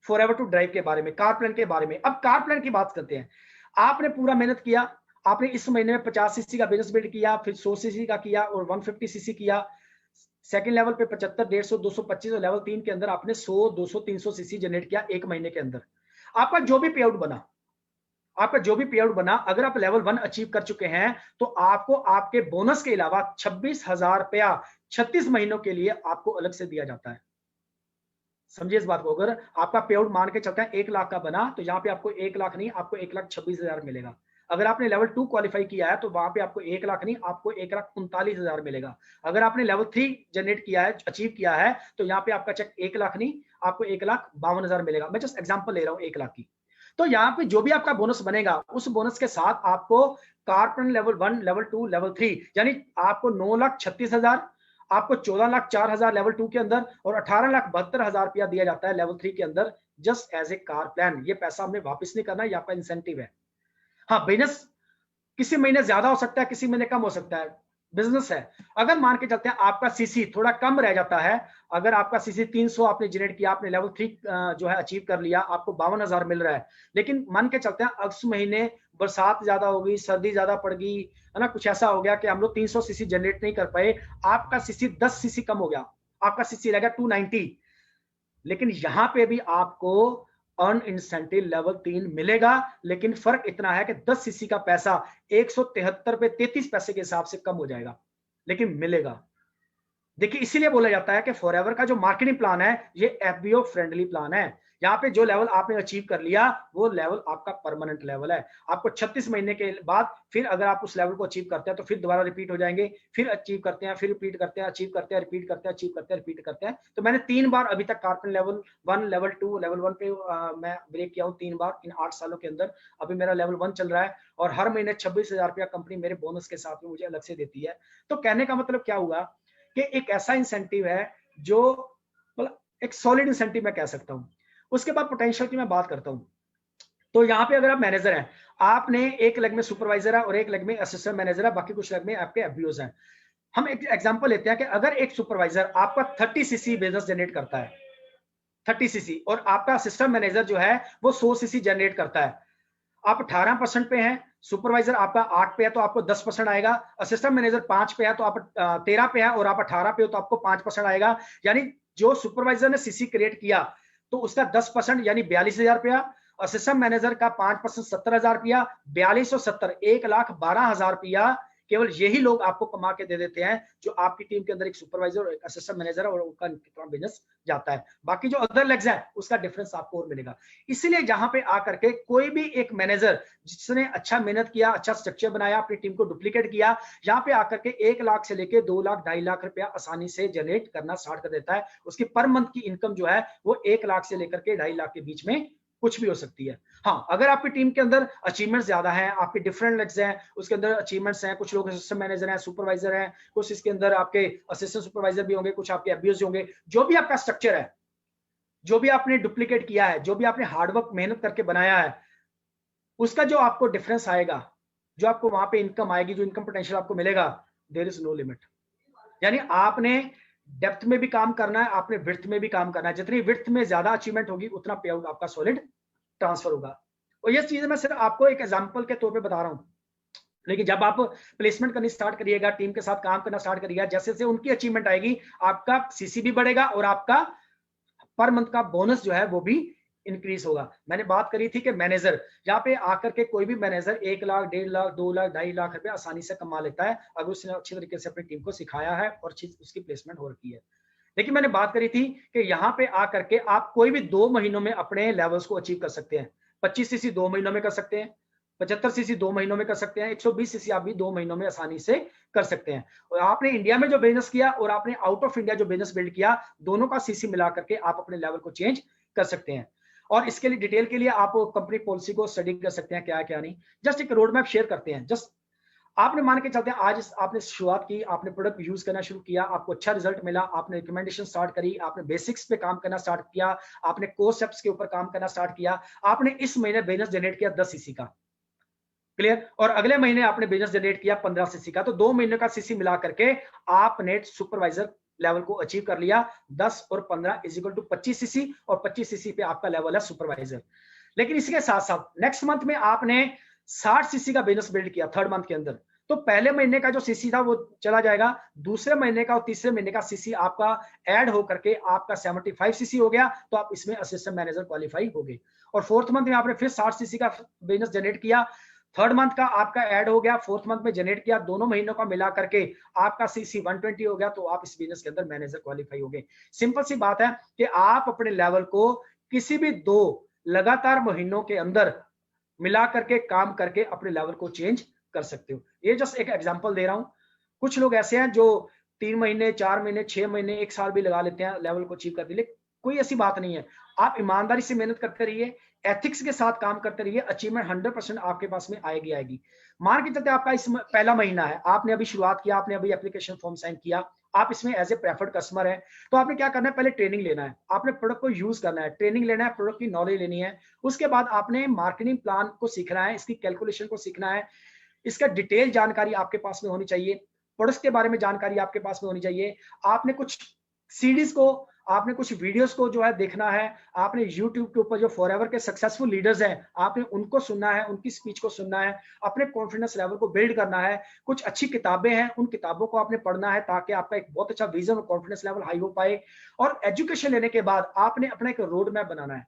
फॉरएवर टू ड्राइव के बारे में, कार प्लान के बारे में। अब कार प्लान की बात करते हैं। आपने पूरा मेहनत किया, आपने इस महीने में 50 सीसी का बिजनेस बिल्ड किया, फिर 100 सीसी का किया और 150 सीसी किया। सेकंड लेवल पे 75 150 225 और लेवल 3 के अंदर आपने 100 200 300 सीसी जनरेट किया एक महीने के अंदर। आपका जो भी पे आउट बना, आपका जो भी पे आउट बना, अगर आप लेवल 1 अचीव कर चुके हैं तो आपको आपके बोनस के अलावा 26,000 रुपया 36 महीनों के लिए आपको अलग से दिया जाता है। समझिए इस बात को। अगर आपका पे आउट मान के चलता है 1 लाख का बना, तो यहाँ पे आपको 1 लाख नहीं, आपको 1,26,000 मिलेगा। अगर आपने लेवल 2 क्वालिफाई किया है तो वहां पे आपको 1 लाख नहीं, आपको 1,39,000 मिलेगा। अगर आपने लेवल 3 जनरेट किया है, अचीव किया है, तो यहाँ पे आपका चेक 1 लाख नहीं, आपको 1,52,000 मिलेगा। मैं जस्ट एग्जांपल ले रहा हूँ 1 लाख की। तो यहाँ पे जो भी आपका बोनस बनेगा, उस बोनस के साथ आपको कारपेंट लेवल 1 लेवल 2 लेवल 3 यानी आपको 9,36,000, आपको 14,04,000 लेवल 2 के अंदर और 18,72,000 रुपया दिया जाता है लेवल 3 के अंदर, just as a car plan. ये पैसा हमने वापस नहीं करना, ये आपका इंसेंटिव है। हाँ, बिजनेस किसी महीने ज्यादा हो सकता है, किसी महीने कम हो सकता है, बिजनेस है। अगर मान के चलते हैं आपका सीसी थोड़ा कम रह जाता है, अगर आपका सीसी 300 आपने जनरेट किया, आपने लेवल 3 जो है अचीव कर लिया, आपको 52,000 मिल रहा है, लेकिन मान के चलते हैं उस महीने बरसात ज्यादा हो गई, सर्दी ज्यादा पड़ गई, है ना, कुछ ऐसा हो गया कि हम लोग 300 सीसी जनरेट नहीं कर पाए, आपका सीसी 10 सीसी कम हो गया, आपका सीसी रह गया 290, लेकिन यहां पे भी आपको अर्न इंसेंटिव लेवल 3 मिलेगा। लेकिन फर्क इतना है कि 10 सीसी का पैसा 173 पे 33 पैसे के हिसाब से कम हो जाएगा, लेकिन मिलेगा। देखिए, इसीलिए बोला जाता है कि फॉरएवर का जो मार्केटिंग प्लान है ये एफबीओ फ्रेंडली प्लान है। यहाँ पे जो लेवल आपने अचीव कर लिया वो लेवल आपका परमानेंट लेवल है। आपको 36 महीने के बाद फिर अगर आप उस लेवल को अचीव करते हैं तो फिर दोबारा रिपीट हो जाएंगे, फिर अचीव करते हैं, फिर रिपीट करते हैं, अचीव करते हैं, रिपीट करते हैं, अचीव करते हैं, रिपीट करते हैं। तो मैंने 3 बार अभी तक कारपेंट लेवल 1 लेवल 2 लेवल 1 पे मैं ब्रेक किया हूँ 3 बार इन 8 सालों के अंदर। अभी मेरा लेवल 1 चल रहा है और हर महीने 26,000 रुपया कंपनी मेरे बोनस के साथ में मुझे अलग से देती है। तो कहने का मतलब क्या हुआ कि एक ऐसा इंसेंटिव है जो मतलब एक सॉलिड इंसेंटिव मैं कह सकता हूं। उसके बाद पोटेंशियल की मैं बात करता हूं। तो यहाँ पे अगर आप मैनेजर हैं, आपने एक लेग में सुपरवाइजर है और एक लेग में असिस्टेंट मैनेजर है, बाकी कुछ लेग में आपके एफबीओज हैं। हम एक एग्जांपल लेते हैं कि अगर एक सुपरवाइजर आपका 30 सीसी बिजनेस जनरेट करता है, 30 सीसी, और आपका असिस्टेंट मैनेजर जो है वो 100 सीसी जनरेट करता है, आप 18% पे हैं, सुपरवाइजर आपका 8 पे है तो आपको 10% आएगा, असिस्टेंट मैनेजर 5 पे है तो आप 13 पे है और आप 18 पे हो तो आपको 5% आएगा। यानी जो सुपरवाइजर ने सीसी क्रिएट किया तो उसका 10% यानी 42,000 रुपया, असिस्टेंट मैनेजर का 5% 70,000 रुपया, 42 और 70 1,12,000 रुपया केवल यही लोग आपको कमा के दे देते हैं जो आपकी टीम के अंदर एक सुपरवाइजर और एक असिस्टेंट मैनेजर है और उनका कितना बिजनेस जाता है। बाकी जो अदर लेग्स है उसका डिफरेंस आपको और मिलेगा। इसीलिए जहां पे आकर के कोई भी एक मैनेजर जिसने अच्छा मेहनत किया, अच्छा स्ट्रक्चर बनाया, अपनी टीम को डुप्लीकेट किया, यहाँ पे आकर के 1 लाख से लेके 2 लाख 2.5 लाख रुपया आसानी से जनरेट करना स्टार्ट कर देता है। उसकी पर मंथ की इनकम जो है वो 1 लाख से लेकर के 2.5 लाख के बीच में कुछ भी हो सकती है। हाँ, अगर आपकी टीम के अंदर अचीवमेंट ज्यादा हैं, आपके डिफरेंट लेग्स हैं, उसके अंदर अचीवमेंट्स हैं, कुछ लोग असिस्टेंट मैनेजर हैं, सुपरवाइजर हैं, कुछ इसके अंदर आपके असिस्टेंट सुपरवाइजर भी होंगे, कुछ आपके एफबीओज होंगे, जो भी आपका स्ट्रक्चर है, जो भी आपने डुप्लीकेट किया है, जो भी आपने हार्डवर्क मेहनत करके बनाया है, उसका जो आपको डिफरेंस आएगा, जो आपको वहां पे इनकम आएगी, जो इनकम पोटेंशियल आपको मिलेगा, देयर इज नो लिमिट। यानी आपने डेप्थ में भी काम करना है, आपने विड्थ में भी काम करना है। जितनी विड्थ में ज्यादा अचीवमेंट होगी उतना पे आउट आपका सॉलिड ट्रांसफर होगा। और ये चीज मैं सिर्फ आपको एक एग्जांपल के तौर पे बता रहा हूं, लेकिन जब आप प्लेसमेंट करनी स्टार्ट करिएगा, टीम के साथ काम करना स्टार्ट करिएगा, जैसे जैसे उनकी अचीवमेंट आएगी आपका सीसी भी बढ़ेगा और आपका पर मंथ का बोनस जो है वो भी इंक्रीज होगा। मैंने बात करी थी कि मैनेजर यहाँ पे आकर के कोई भी मैनेजर 1 लाख 1.5 लाख 2 लाख 2.5 लाख रुपए आसानी से कमा लेता है अगर उसने अच्छी तरीके से अपनी टीम को सिखाया है और उसकी प्लेसमेंट हो रखी है। लेकिन मैंने बात करी थी कि यहाँ पे आकर के आप कोई भी 2 महीनों में अपने लेवल्स को अचीव कर सकते हैं। 25 सीसी 2 महीनों में कर सकते हैं, 75 सीसी 2 महीनों में कर सकते हैं, 120 सीसी आप भी 2 महीनों में आसानी से कर सकते हैं। और आपने इंडिया में जो बिजनेस किया और आपने आउट ऑफ इंडिया जो बिजनेस बिल्ड किया, दोनों का सीसी मिला करके आप अपने लेवल को चेंज कर सकते हैं। और इसके लिए डिटेल के लिए आप कंपनी पॉलिसी को स्टडी कर सकते हैं, क्या है क्या नहीं। जस्ट एक रोड मैप शेयर करते हैं। जस्ट आपने मान के चलते हैं, आज आपने शुरुआत की, आपने प्रोडक्ट यूज करना शुरू किया, आपको अच्छा रिजल्ट मिला, आपने रिकमेंडेशन स्टार्ट करी, आपने बेसिक्स पे काम करना स्टार्ट किया, आपने कोर स्टेप्स के ऊपर काम करना स्टार्ट किया, आपने इस महीने बिजनेस जनरेट किया 10 सीसी का, क्लियर, और अगले महीने आपने बिजनेस जनरेट किया 15 सीसी का, तो 2 महीने का सीसी मिला करके आपने सुपरवाइजर लेवल को अचीव कर लिया। 10 और 15 इज इक्वल टू 25 सीसी, और 25 सीसी पे आपका लेवल है सुपरवाइजर। लेकिन इसके साथ साथ नेक्स्ट मंथ में आपने 60 सीसी का बिजनेस बिल्ड किया थर्ड मंथ के अंदर, तो पहले महीने का जो सीसी था वो चला जाएगा, दूसरे महीने का और तीसरे महीने का सीसी आपका ऐड होकर के आपका 75 सीसी हो गया, तो आप इसमें असिस्टेंट मैनेजर क्वालिफाई हो गए। और फोर्थ मंथ में आपने फिर 60 सीसी का बिजनेस जनरेट किया, थर्ड मंथ का आपका ऐड हो गया, फोर्थ मंथ में जनरेट किया, दोनों महीनों का मिला करके आपका सीसी 120 हो गया, तो आप इस बिजनेस के अंदर मैनेजर क्वालिफाई हो गए। सिंपल सी बात है कि आप अपने लेवल को किसी भी 2 लगातार महीनों के अंदर मिला करके काम करके अपने लेवल को चेंज कर सकते हो। ये जस्ट एक एग्जांपल दे रहा हूं। कुछ लोग ऐसे हैं जो 3 महीने 4 महीने 6 महीने 1 साल भी लगा लेते हैं लेवल को अचीव करने के लिए। कोई ऐसी बात नहीं है। आप ईमानदारी से मेहनत करते रहिए, एथिक्स के साथ काम करते रहिए, अचीवमेंट 100% आपके पास में आएगी आएगी। मान के चलते आपका इस पहला महीना है, आपने अभी शुरुआत किया, आपने अभी एप्लीकेशन फॉर्म साइन किया, आप इसमें एज ए प्रेफर्ड कस्टमर है, तो आपने क्या करना है, पहले ट्रेनिंग लेना है, आपने प्रोडक्ट को यूज करना है, ट्रेनिंग लेना है, प्रोडक्ट की नॉलेज लेनी है। उसके बाद आपने मार्केटिंग प्लान को सीखना है, इसकी कैलकुलेशन को सीखना है, इसका डिटेल जानकारी आपके पास में होनी चाहिए, प्रोडक्ट्स के बारे में जानकारी आपके पास में होनी चाहिए। आपने कुछ सीडीज को, आपने कुछ वीडियोस को जो है देखना है, आपने यूट्यूब के ऊपर जो फॉरएवर के सक्सेसफुल लीडर्स हैं आपने उनको सुनना है, उनकी स्पीच को सुनना है, अपने कॉन्फिडेंस लेवल को बिल्ड करना है। कुछ अच्छी किताबें हैं, उन किताबों को आपने पढ़ना है ताकि आपका एक बहुत अच्छा विजन और कॉन्फिडेंस लेवल हाई हो पाए। और एजुकेशन लेने के बाद आपने अपना एक रोड मैप बनाना है।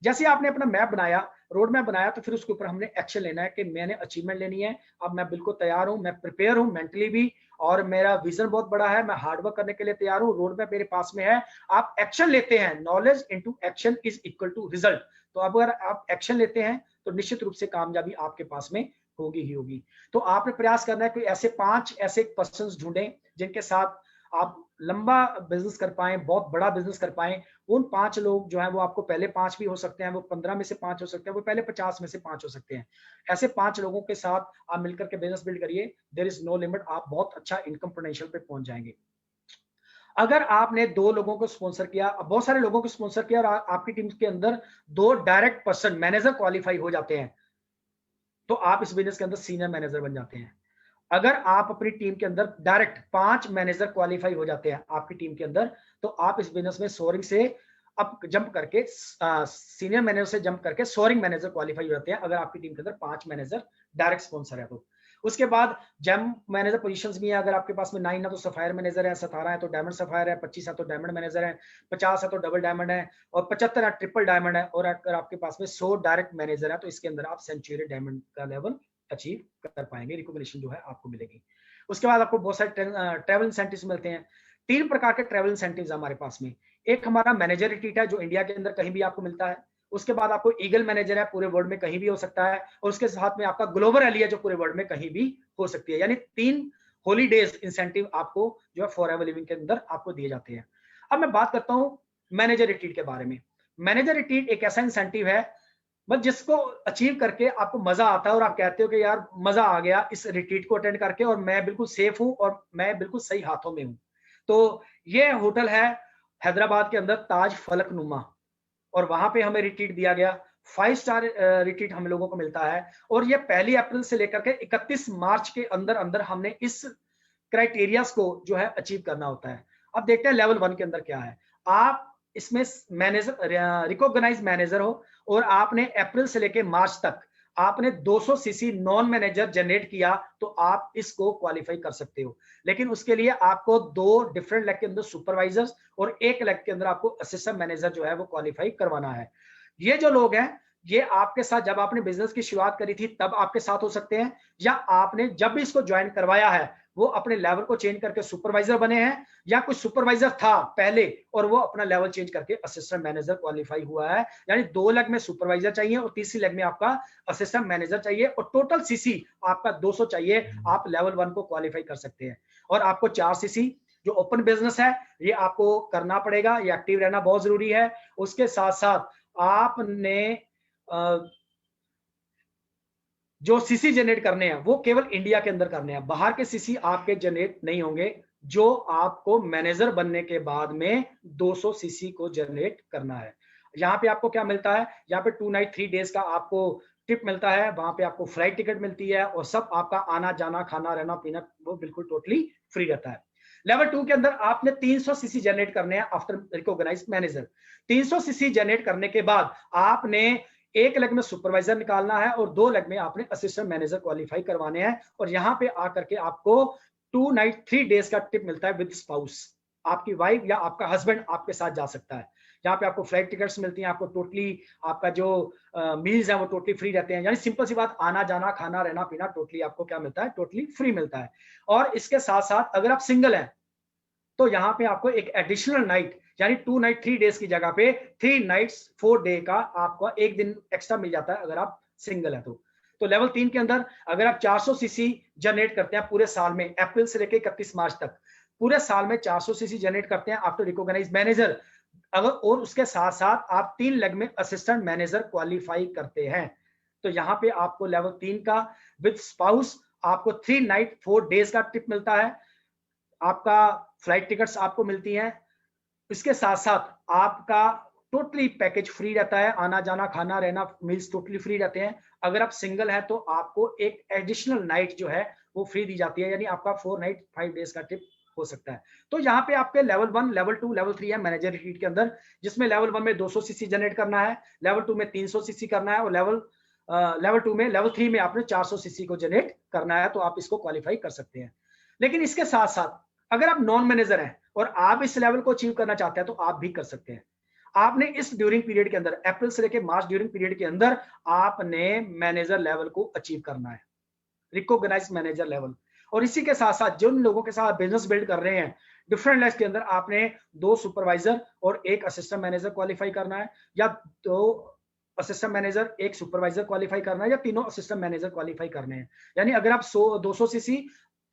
जैसे आपने अपना मैप बनाया, रोड मैप बनाया, तो फिर उसके ऊपर हमने एक्शन लेना है कि मैंने अचीवमेंट लेनी है, अब मैं बिल्कुल तैयार हूं, मैं प्रिपेयर हूं मेंटली भी, और मेरा विजन बहुत बड़ा है, मैं हार्डवर्क करने के लिए तैयार हूं, रोड मैप मेरे पास में है। आप एक्शन लेते हैं, knowledge into action is equal to result. तो अगर आप एक्शन लेते हैं तो निश्चित रूप से कामयाबी आपके पास में होगी ही होगी। तो आपने प्रयास करना है कोई ऐसे 5 ऐसे पर्संस ढूंढें जिनके साथ आप लंबा बिजनेस कर पाए, बहुत बड़ा बिजनेस कर पाए। उन 5 लोग जो है वो आपको पहले 5 भी हो सकते हैं, वो 15 में से 5 हो सकते हैं, वो पहले 50 में से 5 हो सकते हैं। ऐसे 5 लोगों के साथ आप मिलकर के बिजनेस बिल्ड करिए, देयर इज नो लिमिट, आप बहुत अच्छा इनकम पोटेंशियल पे पहुंच जाएंगे। अगर आपने 2 लोगों को स्पॉन्सर किया, बहुत सारे लोगों को स्पॉन्सर किया और आपकी टीम के अंदर 2 डायरेक्ट पर्सन मैनेजर क्वालिफाई हो जाते हैं, तो आप इस बिजनेस के अंदर सीनियर मैनेजर बन जाते हैं। अगर आप अपनी टीम के अंदर डायरेक्ट 5 मैनेजर क्वालिफाई हो जाते हैं आपकी टीम के अंदर, तो आप इस बिजनेस में सोअरिंग से अब जंप करके सीनियर मैनेजर से जंप करके सोअरिंग मैनेजर क्वालिफाई हो जाते हैं, अगर आपकी टीम के अंदर 5 मैनेजर डायरेक्ट स्पॉन्सर है तो। उसके बाद जेम मैनेजर पोजीशंस भी है, अगर आपके पास में 9 है तो सफायर मैनेजर है, 17 है तो डायमंड सफायर है, 25 है तो डायमंड मैनेजर है, 50 है तो डबल डायमंड है, और 75 है ट्रिपल डायमंड है, और अगर आपके पास में 100 डायरेक्ट मैनेजर है तो इसके अंदर आप सेंचुरी डायमंड का लेवल अचीव कर पाएंगे, रिकॉग्निशन जो है आपको मिलेगी। उसके बाद आपको बहुत सारे ट्रैवल इंसेंटिव्स मिलते हैं। 3 प्रकार के ट्रैवल इंसेंटिव्स हमारे पास में। एक हमारा मैनेजर रिट्रीट है जो इंडिया के अंदर कहीं भी आपको मिलता है। उसके बाद आपको ईगल मैनेजर है, पूरे वर्ल्ड में कहीं भी हो सकता है, और उसके साथ में आपका ग्लोबल रैली है जो पूरे वर्ल्ड में कहीं भी हो सकती है। यानी 3 हॉलीडेज इंसेंटिव आपको जो है फॉरएवर लिविंग के अंदर आपको दिए जाते हैं। अब मैं बात करता हूं मैनेजर रिट्रीट के बारे में। मैनेजर रिट्रीट एक ऐसा इंसेंटिव है बस जिसको अचीव करके आपको मजा आता है और आप कहते हो कि यार मजा आ गया इस रिट्रीट को अटेंड करके, और मैं बिल्कुल सेफ हूं और मैं बिल्कुल सही हाथों में हूं। तो ये होटल है हैदराबाद के अंदर ताज फलकनुमा, और वहां पे हमें रिट्रीट दिया गया। 5 स्टार रिट्रीट हम लोगों को मिलता है, और ये 1 अप्रैल से लेकर के 31 मार्च के अंदर अंदर हमने इस क्राइटेरियाज को जो है अचीव करना होता है। अब देखते हैं लेवल 1 के अंदर क्या है। आप इसमें मैनेजर रिकॉग्नाइज मैनेजर हो, और आपने अप्रैल से लेकर मार्च तक आपने 200 सीसी नॉन मैनेजर जनरेट किया तो आप इसको क्वालिफाई कर सकते हो। लेकिन उसके लिए आपको 2 डिफरेंट लेग के अंदर सुपरवाइजर्स और 1 लेग के अंदर आपको असिस्टेंट मैनेजर जो है वो क्वालिफाई करवाना है। ये जो लोग हैं ये आपके साथ जब आपने बिजनेस की शुरुआत करी थी तब आपके साथ हो सकते हैं, या आपने जब भी इसको ज्वाइन करवाया है वो अपने लेवल को चेंज करके सुपरवाइजर बने हैं, या कुछ सुपरवाइजर था पहले और वो अपना लेवल चेंज करके असिस्टेंट मैनेजर क्वालिफाई हुआ है। यानी 2 लेग में सुपरवाइजर चाहिए और तीसरी लेग में आपका असिस्टेंट मैनेजर चाहिए, और टोटल सीसी आपका 200 चाहिए, आप लेवल 1 को क्वालिफाई कर सकते हैं। और आपको 4 सीसी जो ओपन बिजनेस है ये आपको करना पड़ेगा, ये एक्टिव रहना बहुत जरूरी है। उसके साथ साथ आपने जो सीसी जनरेट करने हैं वो केवल इंडिया के अंदर करने हैं, बाहर के सीसी आपके जनरेट नहीं होंगे, जो आपको मैनेजर बनने के बाद में 200 सीसी को जनरेट करना है। यहाँ पे आपको क्या मिलता है, यहाँ पे 2 नाइट 3 डेज का आपको ट्रिप मिलता है, वहां पे आपको फ्लाइट टिकट मिलती है, और सब आपका आना जाना खाना रहना पीना वो बिल्कुल टोटली फ्री रहता है। लेवल 2 के अंदर आपने 300 सीसी जनरेट करने हैं after recognized manager. 300 CC generate करने के बाद आपने 1 लेग में सुपरवाइजर निकालना है और 2 लेग में आपने असिस्टेंट मैनेजर क्वालिफाई करवाने हैं, और यहाँ पे आकर के आपको 2 नाइट 3 डेज का ट्रिप मिलता है विद स्पाउस। आपकी वाइफ या आपका हस्बैंड आपके साथ जा सकता है। यहाँ पे आपको फ्लाइट टिकट्स मिलती हैं, आपको टोटली आपका जो मील्स है वो टोटली फ्री रहते हैं। यानी सिंपल सी बात, आना जाना खाना रहना पीना टोटली आपको क्या मिलता है, टोटली फ्री मिलता है। और इसके साथ साथ अगर आप सिंगल हैं तो यहाँ पे आपको एक एडिशनल नाइट, यानी 2 नाइट 3 डेज की जगह पे 3 नाइट्स 4 डे का आपको 1 दिन एक्स्ट्रा मिल जाता है अगर आप सिंगल है तो लेवल 3 के अंदर अगर आप 400 सीसी जनरेट करते हैं पूरे साल में, अप्रैल से लेकर 31 मार्च तक पूरे साल में 400 सीसी जनरेट करते हैं आफ्टर रिकॉग्नाइज्ड मैनेजर, अगर और उसके साथ साथ आप 3 लेग में असिस्टेंट मैनेजर क्वालिफाई करते हैं, तो यहाँ पे आपको लेवल 3 का विद स्पाउस आपको 3 नाइट 4 डेज का ट्रिप मिलता है, आपका फ्लाइट टिकट्स आपको मिलती हैं, इसके साथ साथ आपका टोटली पैकेज फ्री रहता है, आना जाना खाना रहना मील्स टोटली फ्री रहते हैं। अगर आप सिंगल है तो आपको एक एडिशनल नाइट जो है वो फ्री दी जाती है, यानी आपका 4 नाइट 5 डेज का ट्रिप हो सकता है। तो यहाँ पे आपके लेवल 1 लेवल 2 लेवल 3 है मैनेजर रिट्रीट के अंदर, जिसमें लेवल 1 में 200 सीसी जनरेट करना है, लेवल 2 में 300 सीसी करना है, और लेवल 2 में लेवल 3 में आपने 400 सीसी को जनरेट करना है, तो आप इसको क्वालिफाई कर सकते हैं। लेकिन इसके साथ साथ अगर आप नॉन मैनेजर हैं और आप इस लेवल को अचीव करना चाहते हैं तो आप भी कर सकते हैं। आपने इस ड्यूरिंग पीरियड के अंदर अप्रैल से लेकर मार्च ड्यूरिंग पीरियड के अंदर आपने मैनेजर लेवल को अचीव करना है, रिकॉग्नाइज मैनेजर लेवल। और इसी के साथ साथ जिन लोगों के साथ बिजनेस बिल्ड कर रहे हैं डिफरेंट लेवल्स के अंदर, आपने 2 सुपरवाइजर और 1 असिस्टेंट मैनेजर क्वालिफाई करना है, या 2 असिस्टेंट मैनेजर 1 सुपरवाइजर क्वालिफाई करना है, या तीनों असिस्टेंट मैनेजर क्वालिफाई करने हैं। यानी अगर आप 200 सीसी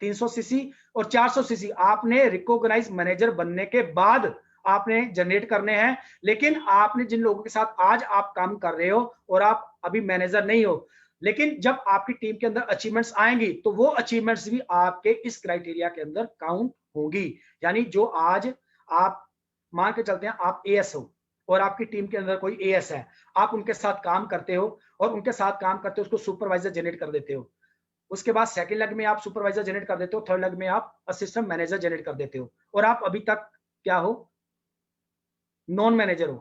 300 सीसी और 400 सीसी आपने रिकॉग्नाइज मैनेजर बनने के बाद आपने जनरेट करने हैं। लेकिन आपने जिन लोगों के साथ आज आप काम कर रहे हो और आप अभी मैनेजर नहीं हो, लेकिन जब आपकी टीम के अंदर अचीवमेंट्स आएंगी तो वो अचीवमेंट्स भी आपके इस क्राइटेरिया के अंदर काउंट होगी। यानी जो आज आप मान के चलते हैं आप एएस हो और आपकी टीम के अंदर कोई एएस है, आप उनके साथ काम करते हो और उनके साथ काम करते हो उसको सुपरवाइजर जनरेट कर देते हो। उसके बाद सेकंड लेग में आप सुपरवाइजर जनरेट कर देते हो, थर्ड लेग में आप असिस्टेंट मैनेजर जनरेट कर देते हो, और आप अभी तक क्या हो, नॉन मैनेजर हो।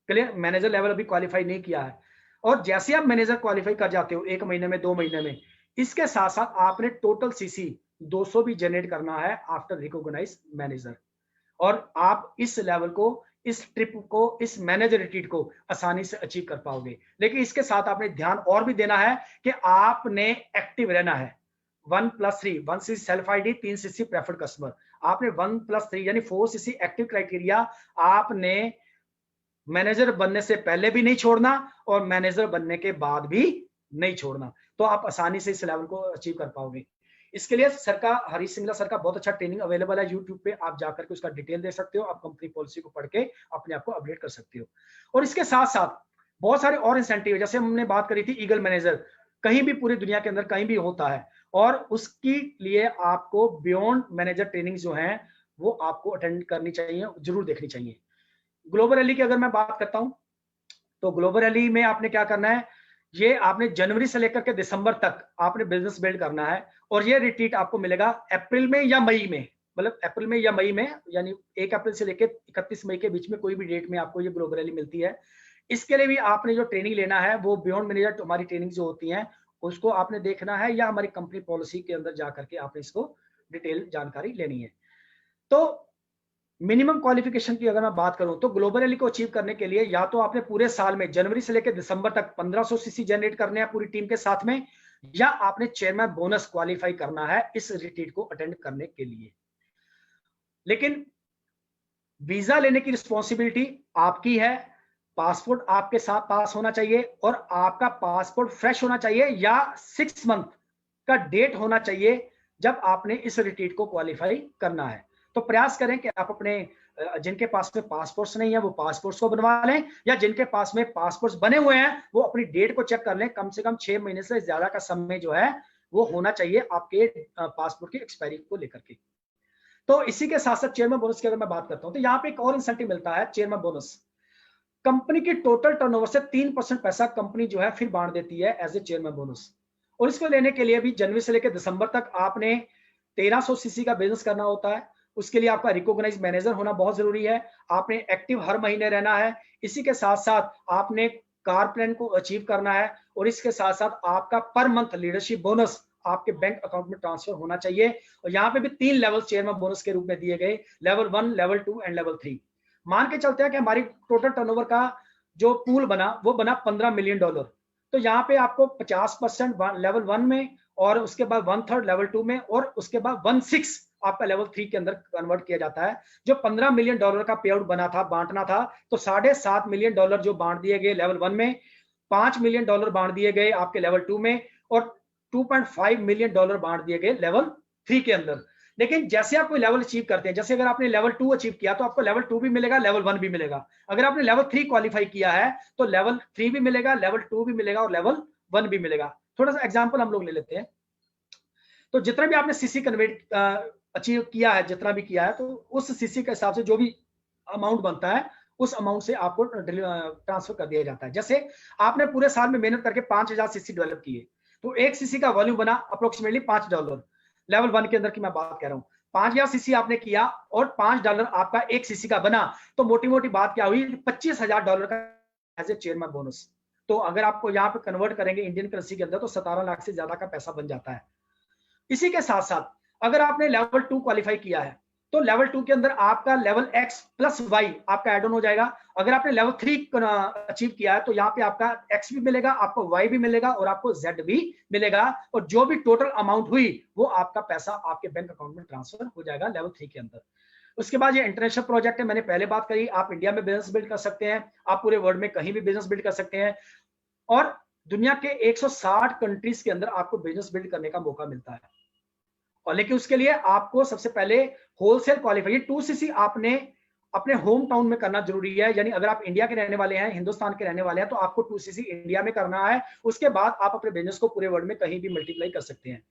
क्लियर, मैनेजर लेवल अभी क्वालिफाई नहीं किया है। और जैसे आप मैनेजर क्वालिफाई कर जाते हो 1 महीने में, 2 महीने में, इसके साथ साथ आपने टोटल सीसी 200 भी जनरेट करना है आफ्टर रिकॉग्नाइज मैनेजर। और आप इस लेवल को, इस ट्रिप को, इस मैनेजर रिट्रीट को आसानी से अचीव कर पाओगे। लेकिन इसके साथ आपने ध्यान और भी देना है कि आपने एक्टिव रहना है। 1+3, 1 CC self ID, 3 CC preferred customer. आपने 1+3 यानी 4 सीसी एक्टिव क्राइटेरिया आपने मैनेजर बनने से पहले भी नहीं छोड़ना और मैनेजर बनने के बाद भी नहीं छोड़ना, तो आप आसानी से इस लेवल को अचीव कर पाओगे। इसके लिए सर का, हरीश सिंगला सर का बहुत अच्छा ट्रेनिंग अवेलेबल है यूट्यूब पे, आप जाकर के उसका डिटेल दे सकते हो, आप कंपनी पॉलिसी को पढ़ के अपने आप को अपडेट कर सकते हो। और इसके साथ साथ बहुत सारे और इंसेंटिव, जैसे हमने बात करी थी ईगल मैनेजर, कहीं भी पूरी दुनिया के अंदर कहीं भी होता है, और उसके लिए आपको बियॉन्ड मैनेजर ट्रेनिंग जो है वो आपको अटेंड करनी चाहिए, जरूर देखनी चाहिए। ग्लोबल रैली की अगर मैं बात करता हूं, तो ग्लोबल रैली में आपने क्या करना है, ये आपने जनवरी से लेकर के दिसंबर तक आपने बिजनेस बिल्ड करना है, और ये रिट्रीट आपको मिलेगा अप्रैल में या मई में, मतलब अप्रैल में या मई में, यानी 1 अप्रैल से लेकर 31 मई के बीच में कोई भी डेट में आपको ये ग्लोबल रैली मिलती है। इसके लिए भी आपने जो ट्रेनिंग लेना है वो बियॉन्ड मैनेजर हमारी ट्रेनिंग जो होती है उसको आपने देखना है, या हमारी कंपनी पॉलिसी के अंदर जाकर के आपने इसको डिटेल जानकारी लेनी है। तो मिनिमम क्वालिफिकेशन की अगर मैं बात करूं तो ग्लोबल रैली को अचीव करने के लिए या तो आपने पूरे साल में जनवरी से लेकर दिसंबर तक 1500 सीसी जनरेट करने हैं पूरी टीम के साथ में, या आपने चेयरमैन बोनस क्वालिफाई करना है इस रिट्रीट को अटेंड करने के लिए। लेकिन वीजा लेने की रिस्पॉन्सिबिलिटी आपकी है, पासपोर्ट आपके साथ पास होना चाहिए, और आपका पासपोर्ट फ्रेश होना चाहिए, या 6 मंथ का डेट होना चाहिए जब आपने इस रिट्रीट को क्वालिफाई करना है। तो प्रयास करें कि आप अपने जिनके पास में पासपोर्ट्स नहीं है वो पासपोर्ट्स को बनवा लें, या जिनके पास में पासपोर्ट्स बने हुए हैं वो अपनी डेट को चेक कर लें। कम से कम 6 महीने से ज्यादा का समय जो है वो होना चाहिए आपके पासपोर्ट की एक्सपायरी को लेकर के। तो इसी के साथ साथ चेयरमैन बोनस की अगर मैं बात करता हूं तो यहाँ पे एक और इंसेंटिव मिलता है, चेयरमैन बोनस। कंपनी की टोटल टर्नओवर से 3% पैसा कंपनी जो है फिर बांट देती है एज ए चेयरमैन बोनस। और इसको लेने के लिए भी जनवरी से लेकर दिसंबर तक आपने 1300 सीसी का बिजनेस करना होता है। उसके लिए आपका रिकॉग्नाइज मैनेजर होना बहुत जरूरी है, आपने एक्टिव हर महीने रहना है। इसी के साथ साथ आपने कार प्लान को अचीव करना है, और इसके साथ साथ आपका पर मंथ लीडरशिप बोनस आपके बैंक अकाउंट में ट्रांसफर होना चाहिए। और यहाँ पे भी 3 लेवल चेयरमैन बोनस के रूप में दिए गए, लेवल 1, लेवल 2 एंड लेवल 3। मान के चलते हैं कि हमारी टोटल टर्नओवर का जो पूल बना वो बना $15 मिलियन। तो यहाँ पे आपको 50% लेवल 1 में, और उसके बाद 1/3 लेवल 2 में, और उसके बाद 1/6 आपका लेवल 3 के अंदर कन्वर्ट किया जाता है। जो $15 मिलियन का पे आउट बना था, बांटना था, तो $7.5 मिलियन जो बांट दिए गए लेवल 1 में, $5 मिलियन बांट दिए गए आपके लेवल 2 में, और $2.5 मिलियन बांट दिए गए लेवल 3 के अंदर। लेकिन जैसे आप कोई लेवल अचीव करते हैं, जैसे अगर आपने लेवल 2 अचीव किया तो आपको लेवल 2 भी मिलेगा, लेवल 1 भी मिलेगा। अगर आपने लेवल 3 क्वालिफाई किया है तो लेवल 3 भी मिलेगा, लेवल 2 भी मिलेगा, और लेवल 1 भी मिलेगा। थोड़ा सा एग्जांपल हम लोग ले लेते हैं। तो जितना भी आपने सीसी कन्वर्ट अचीव किया है, जितना भी किया है, तो उस सीसी के हिसाब से जो भी अमाउंट बनता है उस अमाउंट से आपको ट्रांसफर कर दिया जाता है। जैसे आपने पूरे साल में मेहनत करके 5000 सीसी डेवलप किए, तो एक सीसी का वॉल्यूम बना अप्रोक्सीमेटली $5। लेवल 1 के अंदर की मैं बात कर रहा हूँ। 5000 सीसी आपने किया और $5 आपका एक सीसी का बना, तो मोटी मोटी बात क्या हुई, $25,000 का एज ए चेयरमैन बोनस। तो अगर आपको यहाँ पे कन्वर्ट करेंगे इंडियन करेंसी के अंदर तो 17 लाख से ज्यादा का पैसा बन जाता है। इसी के साथ साथ अगर आपने लेवल 2 क्वालिफाई किया है तो लेवल 2 के अंदर आपका लेवल X प्लस Y आपका एड ऑन हो जाएगा। अगर आपने लेवल 3 अचीव किया है तो यहाँ पे आपका X भी मिलेगा, आपको Y भी मिलेगा, और आपको Z भी मिलेगा, और जो भी टोटल अमाउंट हुई वो आपका पैसा आपके बैंक अकाउंट में ट्रांसफर हो जाएगा लेवल 3 के अंदर। उसके बाद ये इंटरनेशनल प्रोजेक्ट है, मैंने पहले बात करी, आप इंडिया में बिजनेस बिल्ड कर सकते हैं, आप पूरे वर्ल्ड में कहीं भी बिजनेस बिल्ड कर सकते हैं, और दुनिया के 160 कंट्रीज के अंदर आपको बिजनेस बिल्ड करने का मौका मिलता है। और लेकिन उसके लिए आपको सबसे पहले होलसेल क्वालिफाई 2cc आपने अपने होम टाउन में करना जरूरी है। यानी अगर आप इंडिया के रहने वाले हैं, हिंदुस्तान के रहने वाले हैं, तो आपको 2cc इंडिया में करना है। उसके बाद आप अपने बिजनेस को पूरे वर्ल्ड में कहीं भी मल्टीप्लाई कर सकते हैं।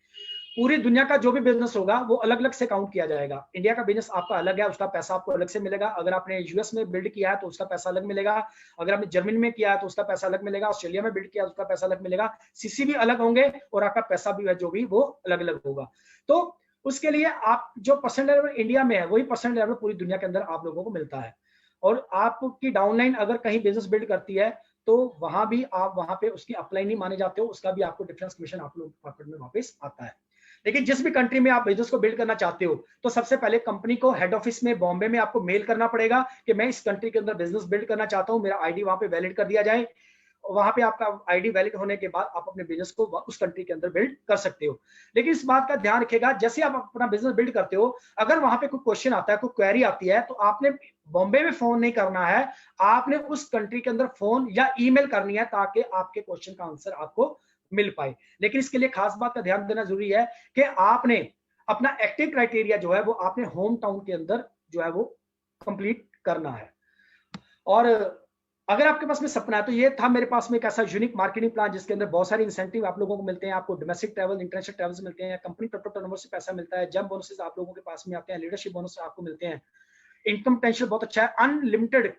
पूरी दुनिया का जो भी बिजनेस होगा वो अलग अलग से काउंट किया जाएगा। इंडिया का बिजनेस आपका अलग है, उसका पैसा आपको अलग से मिलेगा। अगर आपने यूएस में बिल्ड किया है तो उसका पैसा अलग मिलेगा, अगर आपने जर्मनी में किया है तो उसका पैसा अलग मिलेगा, ऑस्ट्रेलिया में बिल्ड किया उसका पैसा अलग मिलेगा, सीसी भी अलग होंगे और आपका पैसा भी है जो भी वो अलग अलग होगा। तो उसके लिए आप जो परसेंट लेवल इंडिया में है वही परसेंट लेवल पूरी दुनिया के अंदर आप लोगों को मिलता है। और आपकी डाउनलाइन अगर कहीं बिजनेस बिल्ड करती है तो वहां भी आप वहां पे उसकी अपलाइन नहीं माने जाते हो, उसका भी आपको डिफरेंस कमीशन आप लोग पॉकेट में वापस आता है। लेकिन जिस भी कंट्री में आप बिजनेस को बिल्ड करना चाहते हो तो सबसे पहले कंपनी को हेड ऑफिस में बॉम्बे में आपको मेल करना पड़ेगा कि मैं इस कंट्री के अंदर बिजनेस बिल्ड करना चाहता हूं, मेरा आईडी वहां पे वैलिड कर दिया जाए। वहां पे आपका आईडी वैलिड होने के बाद आप अपने बिजनेस को उस कंट्री के अंदर बिल्ड कर सकते हो। लेकिन इस बात का ध्यान रखिएगा, जैसे आप अपना बिजनेस बिल्ड करते हो, अगर वहां पे कोई क्वेश्चन आता है, कोई क्वेरी आती है, तो आपने बॉम्बे में फोन नहीं करना है, आपने उस कंट्री के अंदर फोन या ईमेल करनी है ताकि आपके क्वेश्चन का आंसर आपको मिल पाए। लेकिन इसके लिए खास बात का ध्यान देना जरूरी है कि आपने अपना एक्टिव क्राइटेरिया जो है वो आपने होम टाउन के अंदर जो है वो कंप्लीट करना है। और अगर आपके पास में सपना है तो ये था मेरे पास में एक ऐसा यूनिक मार्केटिंग प्लान जिसके अंदर बहुत सारे इंसेंटिव आप लोगों को मिलते हैं। आपको डोमेस्टिक ट्रैवल, इंटरनेशनल ट्रैवल्स मिलते हैं, कंपनी टोटल टर्नओवर से पैसा मिलता है, जंप बोनसेस आप लोगों के पास में आते हैं, लीडरशिप बोनस आपको मिलते हैं, इनकम पोटेंशियल बहुत अच्छा है, अनलिमिटेड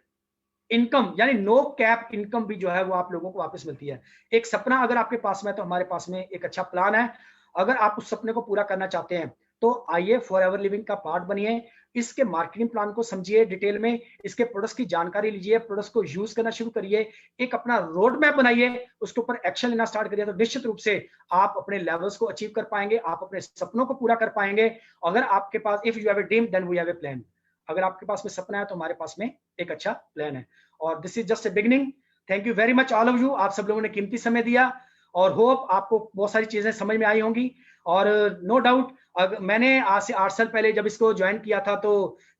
इनकम यानी नो कैप इनकम भी जो है वो आप लोगों को वापस मिलती है। एक सपना अगर आपके पास में है तो हमारे पास में एक अच्छा प्लान है। अगर आप उस सपने को पूरा करना चाहते हैं तो आइए फॉरएवर लिविंग का पार्ट बनिए, इसके मार्केटिंग प्लान को समझिए डिटेल में, इसके प्रोडक्ट्स की जानकारी लीजिए, प्रोडक्ट्स को यूज करना शुरू करिए, एक अपना रोड मैप बनाइए, उसके ऊपर एक्शन लेना स्टार्ट करिए, तो निश्चित रूप से आप अपने लेवल्स को अचीव कर पाएंगे, आप अपने सपनों को पूरा कर पाएंगे। अगर आपके पास if you have a dream then we have a plan, अगर आपके पास में सपना है तो हमारे पास में एक अच्छा प्लान है। और this is just a beginning. Thank you very much all of you, आप सब लोगों ने कीमती समय दिया और होप आपको बहुत सारी चीजें समझ में आई होंगी। और नो डाउट मैंने आज से 8 साल पहले जब इसको ज्वाइन किया था तो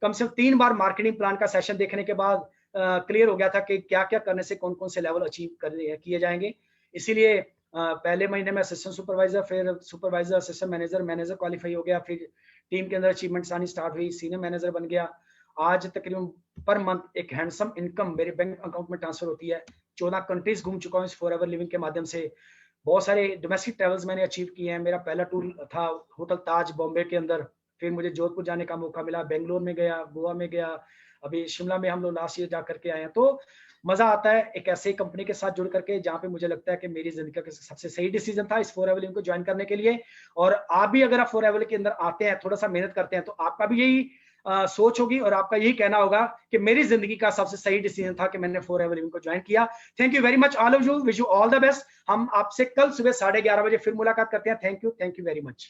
कम से कम 3 बार मार्केटिंग प्लान का सेशन देखने के बाद क्लियर हो गया था कि क्या क्या करने से कौन कौन से लेवल अचीव किए जाएंगे। इसीलिए पहले महीने में असिस्टेंट सुपरवाइजर, फिर supervisor, assistant manager, manager qualify हो गया, फिर टीम के अंदर अचीवमेंट्स आनी स्टार्ट हुई, सीनियर मैनेजर बन गया। आज तकरीबन पर मंथ एक हैंडसम इनकम मेरे बैंक अकाउंट में ट्रांसफर होती है। 14 कंट्रीज घूम चुका हूँ इस फॉरएवर लिविंग के माध्यम से। बहुत सारे डोमेस्टिक ट्रैवल्स मैंने अचीव किए हैं। मेरा पहला टूर था होटल ताज बॉम्बे के अंदर, फिर मुझे जोधपुर जाने का मौका मिला, बेंगलोर में गया, गोवा में गया, अभी शिमला में हम लोग लास्ट ईयर जा करके आए हैं। तो मजा आता है एक ऐसे कंपनी के साथ जुड़ करके जहाँ पे मुझे लगता है कि मेरी जिंदगी का सबसे सही डिसीजन था इस फॉरएवर लिविंग को ज्वाइन करने के लिए। और आप भी अगर आप फॉरएवर के अंदर आते हैं, थोड़ा सा मेहनत करते हैं, तो आपका भी यही सोच होगी और आपका यही कहना होगा कि मेरी जिंदगी का सबसे सही डिसीजन था कि मैंने फॉरएवर लिविंग को ज्वाइन किया। Thank you very much all of you, wish you all the best. हम आपसे कल सुबह 11:30 बजे फिर मुलाकात करते हैं। Thank you very much.